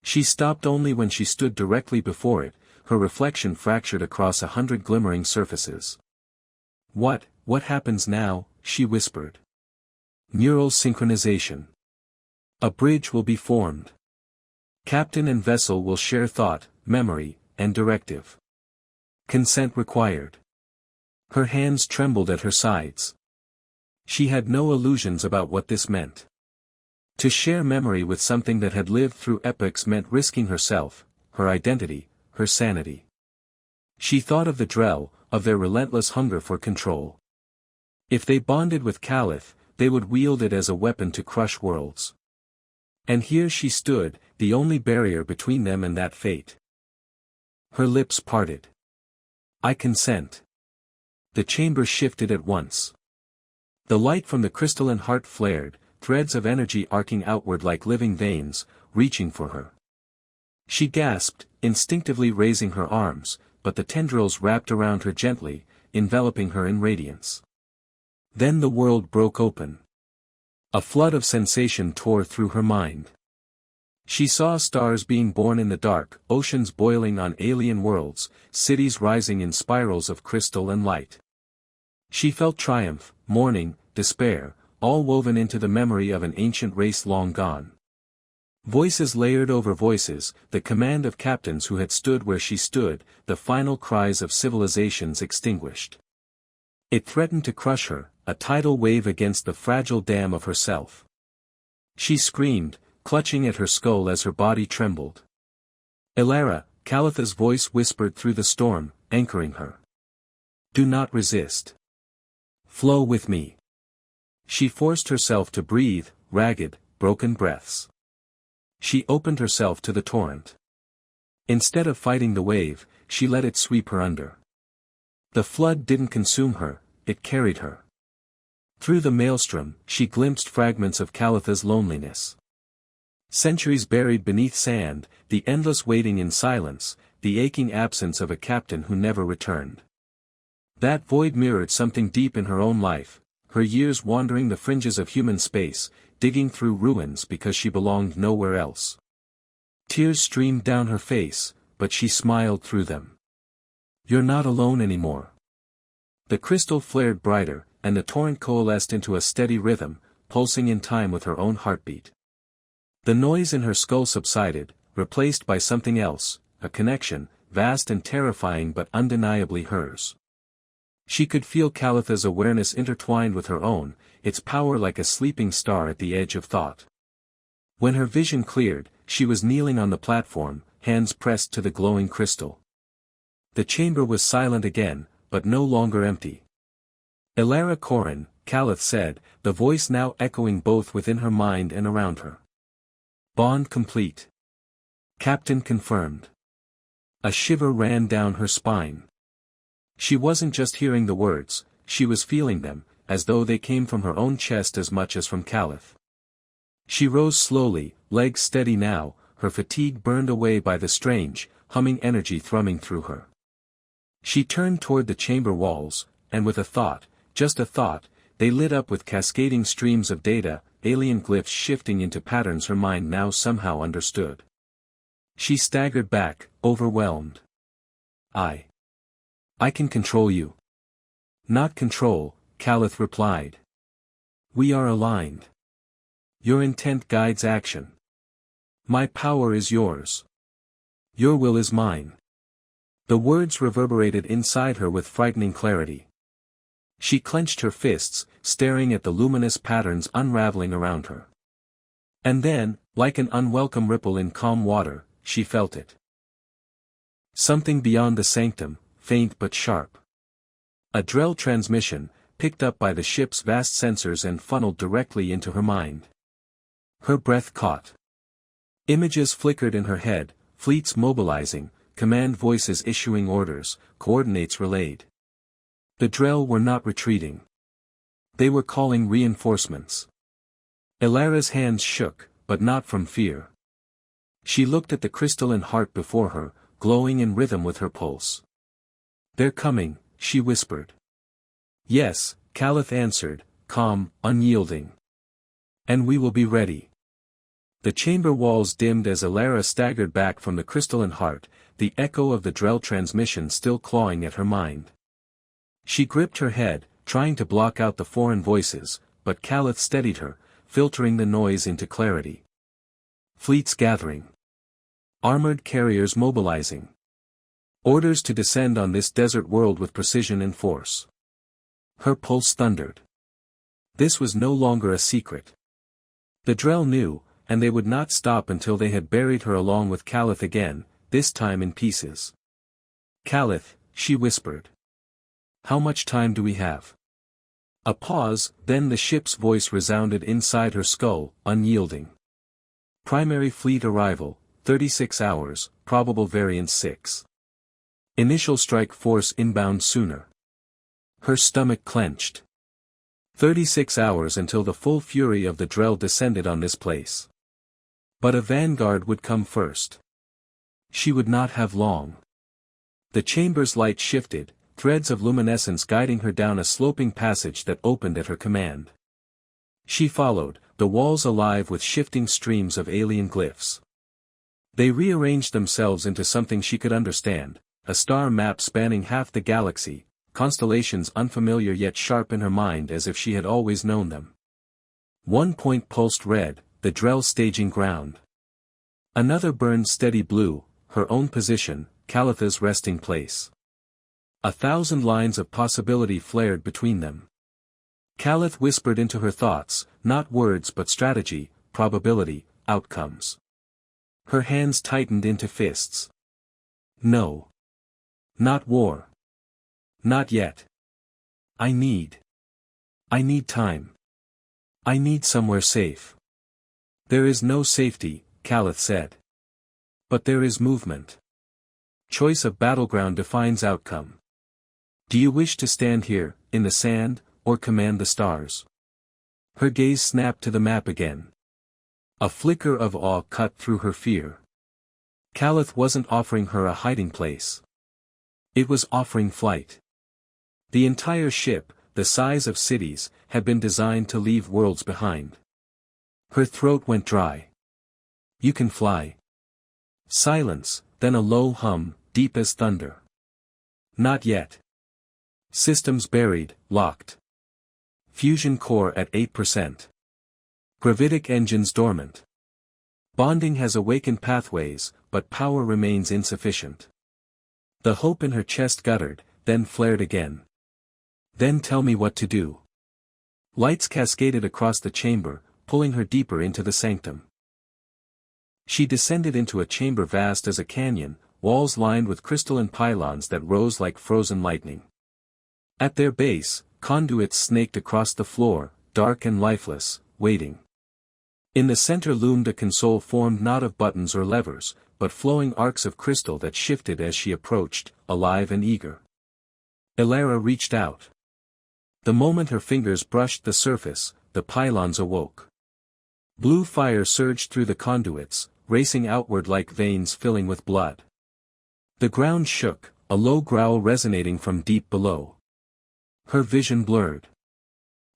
She stopped only when she stood directly before it, her reflection fractured across 100 glimmering surfaces. What happens now?" she whispered. "Neural synchronization. A bridge will be formed. Captain and vessel will share thought, memory, and directive. Consent required." Her hands trembled at her sides. She had no illusions about what this meant. To share memory with something that had lived through epochs meant risking herself, her identity, her sanity. She thought of the Drell, of their relentless hunger for control. If they bonded with Calith, they would wield it as a weapon to crush worlds. And here she stood, the only barrier between them and that fate. Her lips parted. "I consent." The chamber shifted at once. The light from the crystalline heart flared, threads of energy arcing outward like living veins, reaching for her. She gasped, instinctively raising her arms, but the tendrils wrapped around her gently, enveloping her in radiance. Then the world broke open. A flood of sensation tore through her mind. She saw stars being born in the dark, oceans boiling on alien worlds, cities rising in spirals of crystal and light. She felt triumph, mourning, despair, all woven into the memory of an ancient race long gone. Voices layered over voices, the command of captains who had stood where she stood, the final cries of civilizations extinguished. It threatened to crush her, a tidal wave against the fragile dam of herself. She screamed, clutching at her skull as her body trembled. Elara, Calitha's voice whispered through the storm, anchoring her. Do not resist. Flow with me. She forced herself to breathe, ragged, broken breaths. She opened herself to the torrent. Instead of fighting the wave, she let it sweep her under. The flood didn't consume her, it carried her. Through the maelstrom, she glimpsed fragments of Calitha's loneliness. Centuries buried beneath sand, the endless waiting in silence, the aching absence of a captain who never returned. That void mirrored something deep in her own life, her years wandering the fringes of human space, digging through ruins because she belonged nowhere else. Tears streamed down her face, but she smiled through them. You're not alone anymore. The crystal flared brighter, and the torrent coalesced into a steady rhythm, pulsing in time with her own heartbeat. The noise in her skull subsided, replaced by something else, a connection, vast and terrifying but undeniably hers. She could feel Calitha's awareness intertwined with her own, its power like a sleeping star at the edge of thought. When her vision cleared, she was kneeling on the platform, hands pressed to the glowing crystal. The chamber was silent again, but no longer empty. Elara Corin, Calith said, the voice now echoing both within her mind and around her. Bond complete. Captain confirmed. A shiver ran down her spine. She wasn't just hearing the words, she was feeling them, as though they came from her own chest as much as from Calith. She rose slowly, legs steady now, her fatigue burned away by the strange, humming energy thrumming through her. She turned toward the chamber walls, and with a thought, just a thought, they lit up with cascading streams of data, alien glyphs shifting into patterns her mind now somehow understood. She staggered back, overwhelmed. I can control you. Not control, Calith replied. We are aligned. Your intent guides action. My power is yours. Your will is mine. The words reverberated inside her with frightening clarity. She clenched her fists, staring at the luminous patterns unraveling around her. And then, like an unwelcome ripple in calm water, she felt it. Something beyond the sanctum, faint but sharp. A Drell transmission, picked up by the ship's vast sensors and funneled directly into her mind. Her breath caught. Images flickered in her head, fleets mobilizing, command voices issuing orders, coordinates relayed. The Drell were not retreating. They were calling reinforcements. Elara's hands shook, but not from fear. She looked at the crystalline heart before her, glowing in rhythm with her pulse. They're coming, she whispered. Yes, Calith answered, calm, unyielding. And we will be ready. The chamber walls dimmed as Elara staggered back from the crystalline heart, the echo of the Drell transmission still clawing at her mind. She gripped her head, trying to block out the foreign voices, but Calith steadied her, filtering the noise into clarity. Fleets gathering. Armored carriers mobilizing. Orders to descend on this desert world with precision and force. Her pulse thundered. This was no longer a secret. The Drell knew, and they would not stop until they had buried her along with Calith again, this time in pieces. Calith, she whispered. How much time do we have? A pause, then the ship's voice resounded inside her skull, unyielding. Primary fleet arrival, 36 hours, probable variance 6. Initial strike force inbound sooner. Her stomach clenched. 36 hours until the full fury of the Drell descended on this place. But a vanguard would come first. She would not have long. The chamber's light shifted, threads of luminescence guiding her down a sloping passage that opened at her command. She followed, the walls alive with shifting streams of alien glyphs. They rearranged themselves into something she could understand, a star map spanning half the galaxy, constellations unfamiliar yet sharp in her mind as if she had always known them. One point pulsed red, the Drell staging ground. Another burned steady blue, her own position, Calitha's resting place. 1,000 lines of possibility flared between them. Calith whispered into her thoughts, not words but strategy, probability, outcomes. Her hands tightened into fists. No. Not war. Not yet. I need time. I need somewhere safe. There is no safety, Calith said. But there is movement. Choice of battleground defines outcome. Do you wish to stand here, in the sand, or command the stars? Her gaze snapped to the map again. A flicker of awe cut through her fear. Calith wasn't offering her a hiding place. It was offering flight. The entire ship, the size of cities, had been designed to leave worlds behind. Her throat went dry. You can fly. Silence, then a low hum, deep as thunder. Not yet. Systems buried, locked. Fusion core at 8%. Gravitic engines dormant. Bonding has awakened pathways, but power remains insufficient. The hope in her chest guttered, then flared again. Then tell me what to do. Lights cascaded across the chamber, pulling her deeper into the sanctum. She descended into a chamber vast as a canyon, walls lined with crystalline pylons that rose like frozen lightning. At their base, conduits snaked across the floor, dark and lifeless, waiting. In the center loomed a console formed not of buttons or levers, but flowing arcs of crystal that shifted as she approached, alive and eager. Elara reached out. The moment her fingers brushed the surface, the pylons awoke. Blue fire surged through the conduits, racing outward like veins filling with blood. The ground shook, a low growl resonating from deep below. Her vision blurred.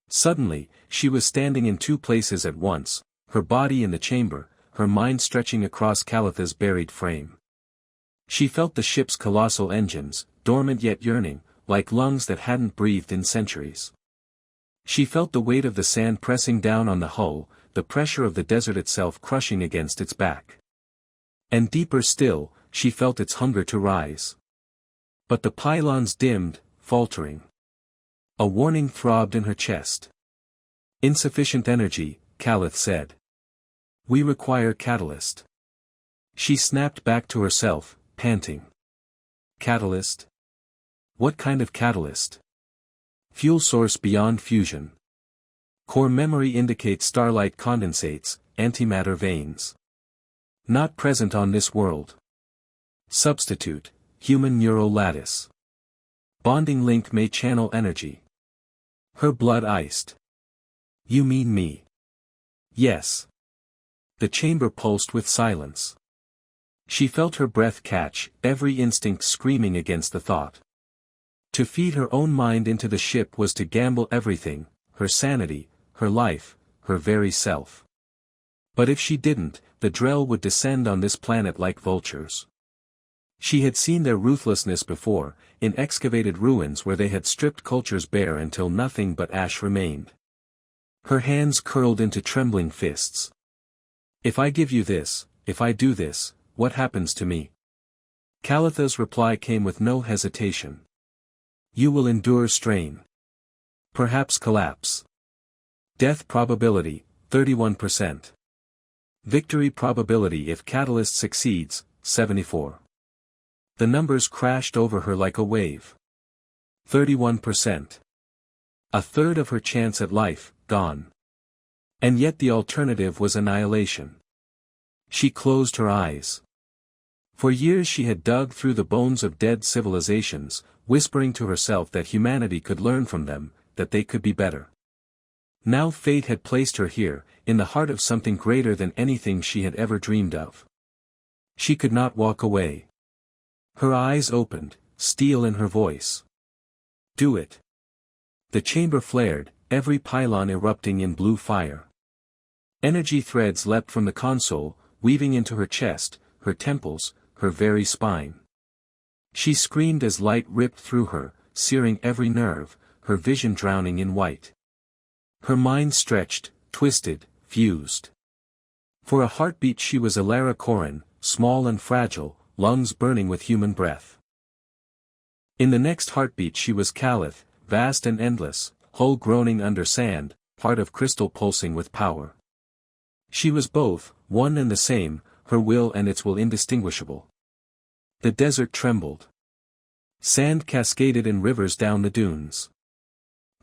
Suddenly, she was standing in two places at once, her body in the chamber, her mind stretching across Calitha's buried frame. She felt the ship's colossal engines, dormant yet yearning, like lungs that hadn't breathed in centuries. She felt the weight of the sand pressing down on the hull, the pressure of the desert itself crushing against its back. And deeper still, she felt its hunger to rise. But the pylons dimmed, faltering. A warning throbbed in her chest. Insufficient energy, Calith said. We require catalyst. She snapped back to herself, panting. Catalyst? What kind of catalyst? Fuel source beyond fusion. Core memory indicates starlight condensates, antimatter veins. Not present on this world. Substitute, human neural lattice. Bonding link may channel energy. Her blood iced. You mean me? Yes. The chamber pulsed with silence. She felt her breath catch, every instinct screaming against the thought. To feed her own mind into the ship was to gamble everything, her sanity, her life, her very self. But if she didn't, the Drell would descend on this planet like vultures. She had seen their ruthlessness before, in excavated ruins where they had stripped cultures bare until nothing but ash remained. Her hands curled into trembling fists. If I give you this, if I do this, what happens to me? Calitha's reply came with no hesitation. You will endure strain. Perhaps collapse. Death probability, 31%. Victory probability if catalyst succeeds, 74. The numbers crashed over her like a wave. 31%. A third of her chance at life, gone. And yet the alternative was annihilation. She closed her eyes. For years she had dug through the bones of dead civilizations, whispering to herself that humanity could learn from them, that they could be better. Now fate had placed her here, in the heart of something greater than anything she had ever dreamed of. She could not walk away. Her eyes opened, steel in her voice. Do it. The chamber flared, every pylon erupting in blue fire. Energy threads leapt from the console, weaving into her chest, her temples, her very spine. She screamed as light ripped through her, searing every nerve, her vision drowning in white. Her mind stretched, twisted, fused. For a heartbeat she was Elara Corrin, small and fragile, lungs burning with human breath. In the next heartbeat she was Calith, vast and endless, hull groaning under sand, heart of crystal pulsing with power. She was both, one and the same, her will and its will indistinguishable. The desert trembled. Sand cascaded in rivers down the dunes.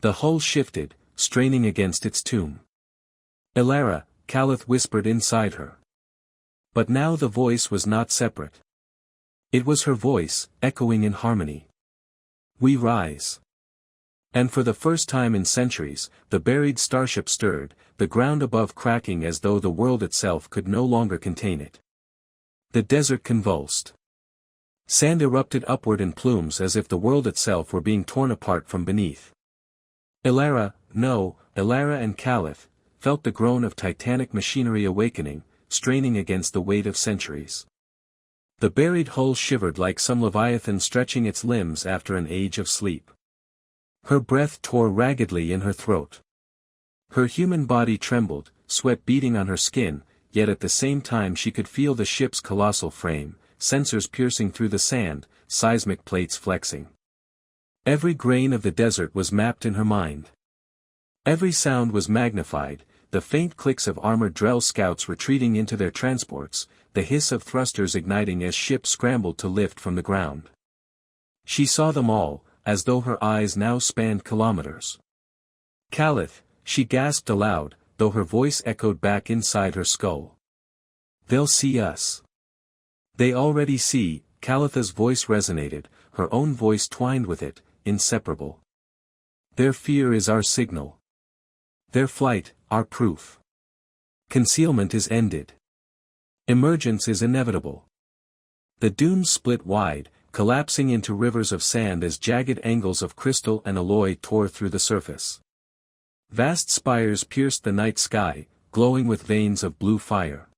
The hull shifted, straining against its tomb. Elara, Calith whispered inside her. But now the voice was not separate. It was her voice, echoing in harmony. We rise. And for the first time in centuries, the buried starship stirred, the ground above cracking as though the world itself could no longer contain it. The desert convulsed. Sand erupted upward in plumes as if the world itself were being torn apart from beneath. Elara and Calith, felt the groan of titanic machinery awakening, straining against the weight of centuries. The buried hull shivered like some leviathan stretching its limbs after an age of sleep. Her breath tore raggedly in her throat. Her human body trembled, sweat beading on her skin, yet at the same time she could feel the ship's colossal frame, sensors piercing through the sand, seismic plates flexing. Every grain of the desert was mapped in her mind. Every sound was magnified, the faint clicks of armored Drell scouts retreating into their transports, the hiss of thrusters igniting as ships scrambled to lift from the ground. She saw them all, as though her eyes now spanned kilometers. Calith, she gasped aloud, though her voice echoed back inside her skull. They'll see us. They already see, Calitha's voice resonated, her own voice twined with it, inseparable. Their fear is our signal. Their flight, our proof. Concealment is ended. Emergence is inevitable. The dunes split wide, collapsing into rivers of sand as jagged angles of crystal and alloy tore through the surface. Vast spires pierced the night sky, glowing with veins of blue fire.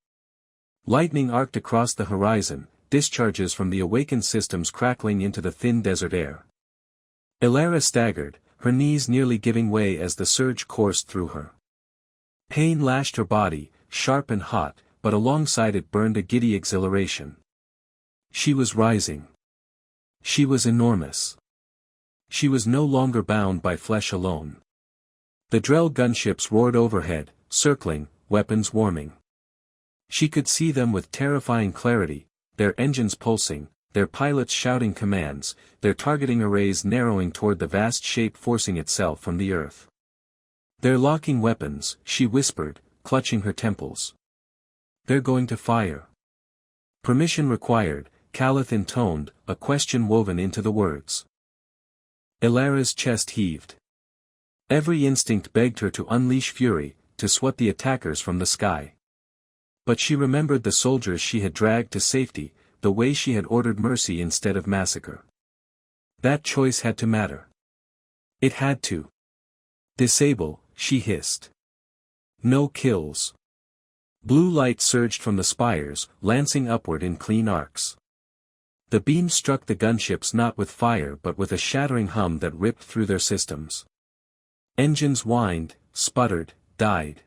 Lightning arced across the horizon, discharges from the awakened systems crackling into the thin desert air. Elara staggered, her knees nearly giving way as the surge coursed through her. Pain lashed her body, sharp and hot, but alongside it burned a giddy exhilaration. She was rising. She was enormous. She was no longer bound by flesh alone. The Drell gunships roared overhead, circling, weapons warming. She could see them with terrifying clarity, their engines pulsing, their pilots shouting commands, their targeting arrays narrowing toward the vast shape forcing itself from the earth. They're locking weapons, she whispered, clutching her temples. They're going to fire. Permission required, Calith intoned, a question woven into the words. Elara's chest heaved. Every instinct begged her to unleash fury, to swat the attackers from the sky. But she remembered the soldiers she had dragged to safety, the way she had ordered mercy instead of massacre. That choice had to matter. It had to. Disable, she hissed. No kills. Blue light surged from the spires, lancing upward in clean arcs. The beam struck the gunships not with fire but with a shattering hum that ripped through their systems. Engines whined, sputtered, died.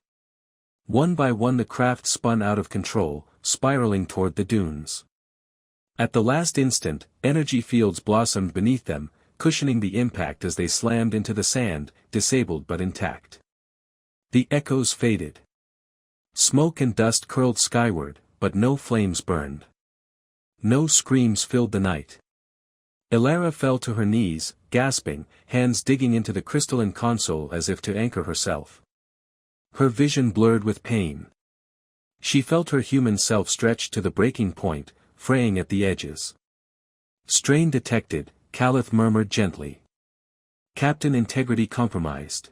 One by one the craft spun out of control, spiraling toward the dunes. At the last instant, energy fields blossomed beneath them, cushioning the impact as they slammed into the sand, disabled but intact. The echoes faded. Smoke and dust curled skyward, but no flames burned. No screams filled the night. Elara fell to her knees, gasping, hands digging into the crystalline console as if to anchor herself. Her vision blurred with pain. She felt her human self stretched to the breaking point, fraying at the edges. Strain detected, Calith murmured gently. Captain integrity compromised.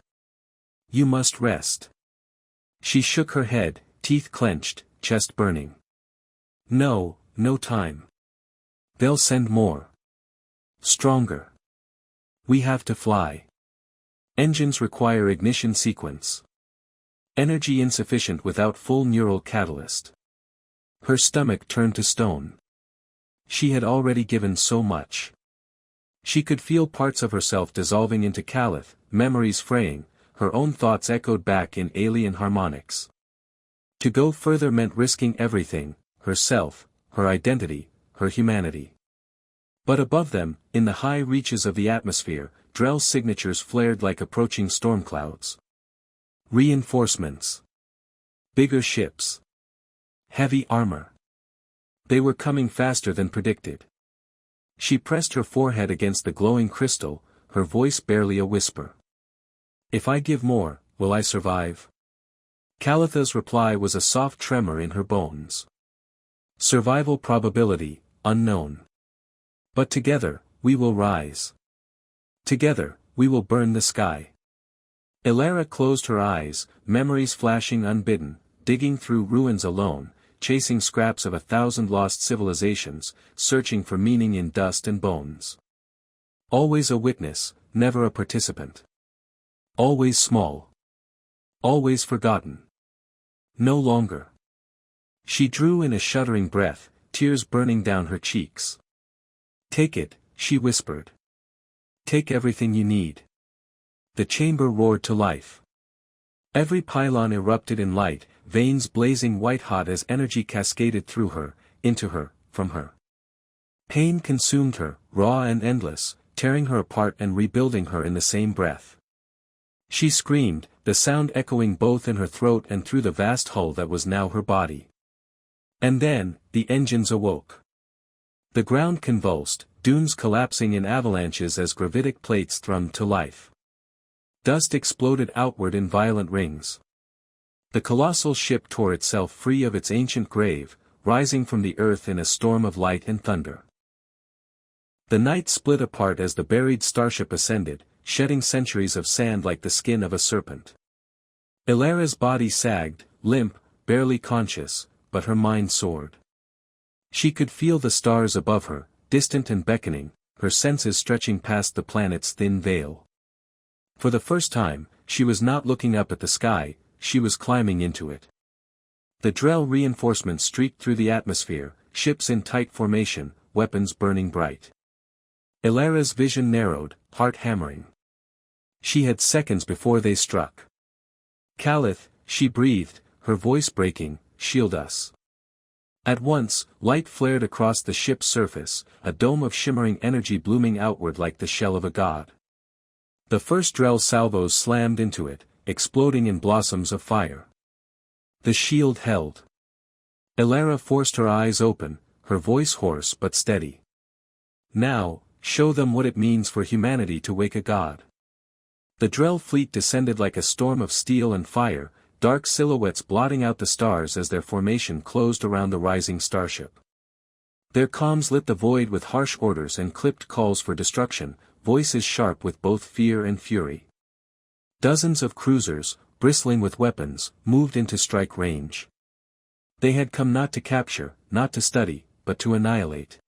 You must rest. She shook her head, teeth clenched, chest burning. No time. They'll send more. Stronger. We have to fly. Engines require ignition sequence. Energy insufficient without full neural catalyst. Her stomach turned to stone. She had already given so much. She could feel parts of herself dissolving into Calith, memories fraying, her own thoughts echoed back in alien harmonics. To go further meant risking everything, herself, her identity, her humanity. But above them, in the high reaches of the atmosphere, Drell's signatures flared like approaching storm clouds. Reinforcements. Bigger ships. Heavy armor. They were coming faster than predicted. She pressed her forehead against the glowing crystal, her voice barely a whisper. If I give more, will I survive? Calitha's reply was a soft tremor in her bones. Survival probability, unknown. But together, we will rise. Together, we will burn the sky. Elara closed her eyes, memories flashing unbidden, digging through ruins alone, chasing scraps of 1,000 lost civilizations, searching for meaning in dust and bones. Always a witness, never a participant. Always small. Always forgotten. No longer. She drew in a shuddering breath, tears burning down her cheeks. Take it, she whispered. Take everything you need. The chamber roared to life. Every pylon erupted in light, veins blazing white-hot as energy cascaded through her, into her, from her. Pain consumed her, raw and endless, tearing her apart and rebuilding her in the same breath. She screamed, the sound echoing both in her throat and through the vast hull that was now her body. And then, the engines awoke. The ground convulsed, dunes collapsing in avalanches as gravitic plates thrummed to life. Dust exploded outward in violent rings. The colossal ship tore itself free of its ancient grave, rising from the earth in a storm of light and thunder. The night split apart as the buried starship ascended, shedding centuries of sand like the skin of a serpent. Elara's body sagged, limp, barely conscious, but her mind soared. She could feel the stars above her, distant and beckoning, her senses stretching past the planet's thin veil. For the first time, she was not looking up at the sky, she was climbing into it. The Drell reinforcements streaked through the atmosphere, ships in tight formation, weapons burning bright. Elara's vision narrowed, heart hammering. She had seconds before they struck. Calith, she breathed, her voice breaking, shield us. At once, light flared across the ship's surface, a dome of shimmering energy blooming outward like the shell of a god. The first Drell salvos slammed into it, exploding in blossoms of fire. The shield held. Elara forced her eyes open, her voice hoarse but steady. Now, show them what it means for humanity to wake a god. The Drell fleet descended like a storm of steel and fire, dark silhouettes blotting out the stars as their formation closed around the rising starship. Their comms lit the void with harsh orders and clipped calls for destruction, voices sharp with both fear and fury. Dozens of cruisers, bristling with weapons, moved into strike range. They had come not to capture, not to study, but to annihilate.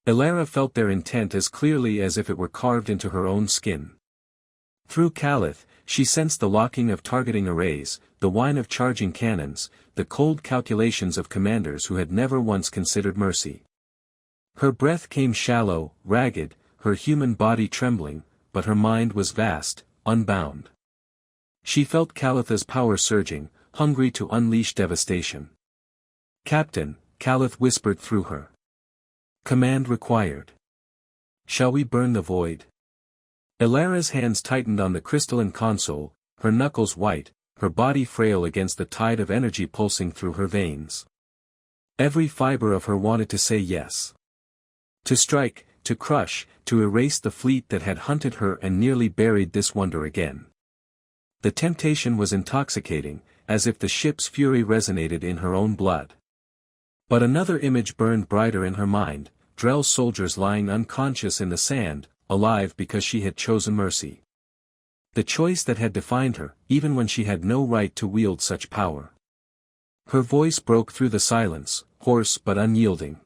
Elara felt their intent as clearly as if it were carved into her own skin. Through Calith, she sensed the locking of targeting arrays, the whine of charging cannons, the cold calculations of commanders who had never once considered mercy. Her breath came shallow, ragged, her human body trembling, but her mind was vast, unbound. She felt Calitha's power surging, hungry to unleash devastation. Captain, Calith whispered through her. Command required. Shall we burn the void? Elara's hands tightened on the crystalline console, her knuckles white, her body frail against the tide of energy pulsing through her veins. Every fiber of her wanted to say yes. To strike, to crush, to erase the fleet that had hunted her and nearly buried this wonder again. The temptation was intoxicating, as if the ship's fury resonated in her own blood. But another image burned brighter in her mind, Drell's soldiers lying unconscious in the sand, alive because she had chosen mercy. The choice that had defined her, even when she had no right to wield such power. Her voice broke through the silence, hoarse but unyielding.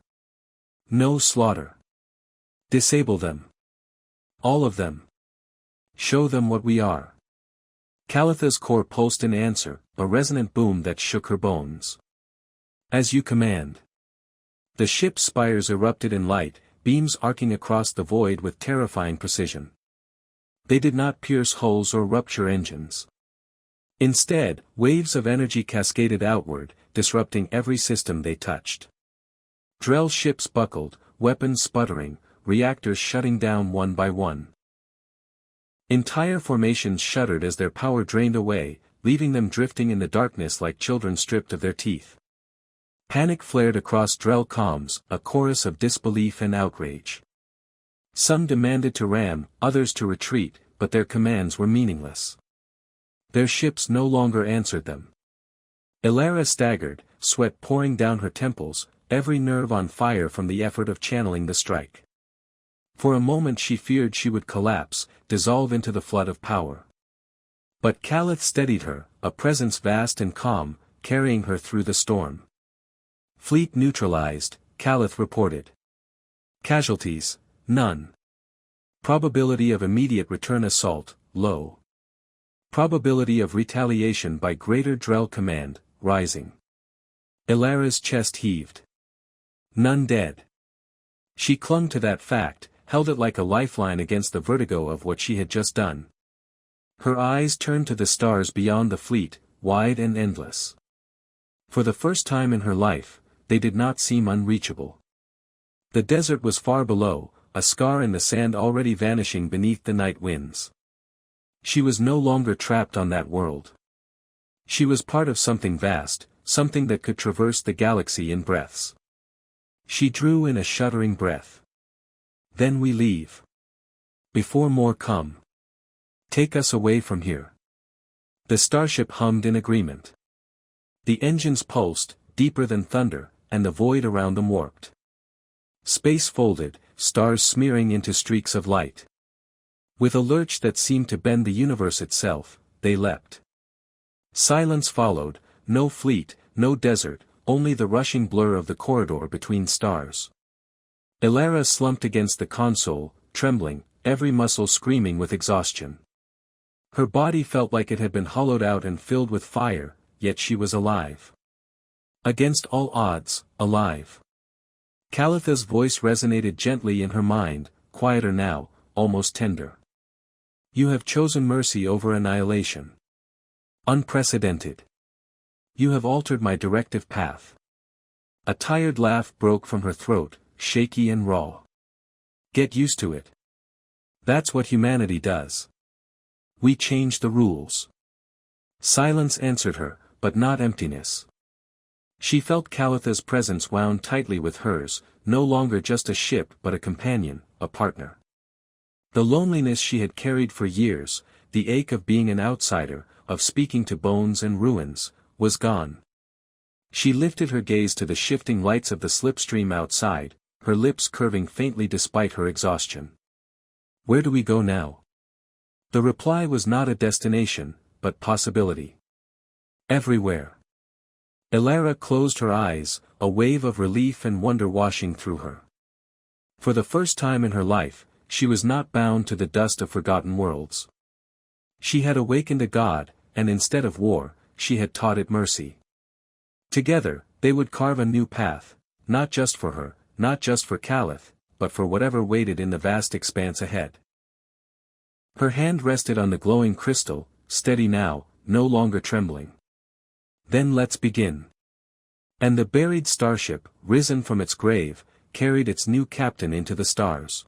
No slaughter. Disable them. All of them. Show them what we are. Calitha's core pulsed in answer, a resonant boom that shook her bones. As you command. The ship's spires erupted in light, beams arcing across the void with terrifying precision. They did not pierce hulls or rupture engines. Instead, waves of energy cascaded outward, disrupting every system they touched. Drell ships buckled, weapons sputtering, reactors shutting down one by one. Entire formations shuddered as their power drained away, leaving them drifting in the darkness like children stripped of their teeth. Panic flared across Drell comms, a chorus of disbelief and outrage. Some demanded to ram, others to retreat, but their commands were meaningless. Their ships no longer answered them. Elara staggered, sweat pouring down her temples, every nerve on fire from the effort of channeling the strike. For a moment she feared she would collapse, dissolve into the flood of power. But Calith steadied her, a presence vast and calm, carrying her through the storm. Fleet neutralized, Calith reported. Casualties, none. Probability of immediate return assault, low. Probability of retaliation by greater Drell command, rising. Elara's chest heaved. None dead. She clung to that fact, held it like a lifeline against the vertigo of what she had just done. Her eyes turned to the stars beyond the fleet, wide and endless. For the first time in her life, they did not seem unreachable. The desert was far below, a scar in the sand already vanishing beneath the night winds. She was no longer trapped on that world. She was part of something vast, something that could traverse the galaxy in breaths. She drew in a shuddering breath. Then we leave. Before more come. Take us away from here. The starship hummed in agreement. The engines pulsed, deeper than thunder, and the void around them warped. Space folded, stars smearing into streaks of light. With a lurch that seemed to bend the universe itself, they leapt. Silence followed, no fleet, no desert, only the rushing blur of the corridor between stars. Elara slumped against the console, trembling, every muscle screaming with exhaustion. Her body felt like it had been hollowed out and filled with fire, yet she was alive. Against all odds, alive. Calitha's voice resonated gently in her mind, quieter now, almost tender. You have chosen mercy over annihilation. Unprecedented. You have altered my directive path. A tired laugh broke from her throat, shaky and raw. Get used to it. That's what humanity does. We change the rules. Silence answered her, but not emptiness. She felt Calitha's presence wound tightly with hers, no longer just a ship but a companion, a partner. The loneliness she had carried for years, the ache of being an outsider, of speaking to bones and ruins, was gone. She lifted her gaze to the shifting lights of the slipstream outside, her lips curving faintly despite her exhaustion. Where do we go now? The reply was not a destination, but possibility. Everywhere. Elara closed her eyes, a wave of relief and wonder washing through her. For the first time in her life, she was not bound to the dust of forgotten worlds. She had awakened a god, and instead of war, she had taught it mercy. Together, they would carve a new path, not just for her, not just for Calith, but for whatever waited in the vast expanse ahead. Her hand rested on the glowing crystal, steady now, no longer trembling. Then let's begin. And the buried starship, risen from its grave, carried its new captain into the stars.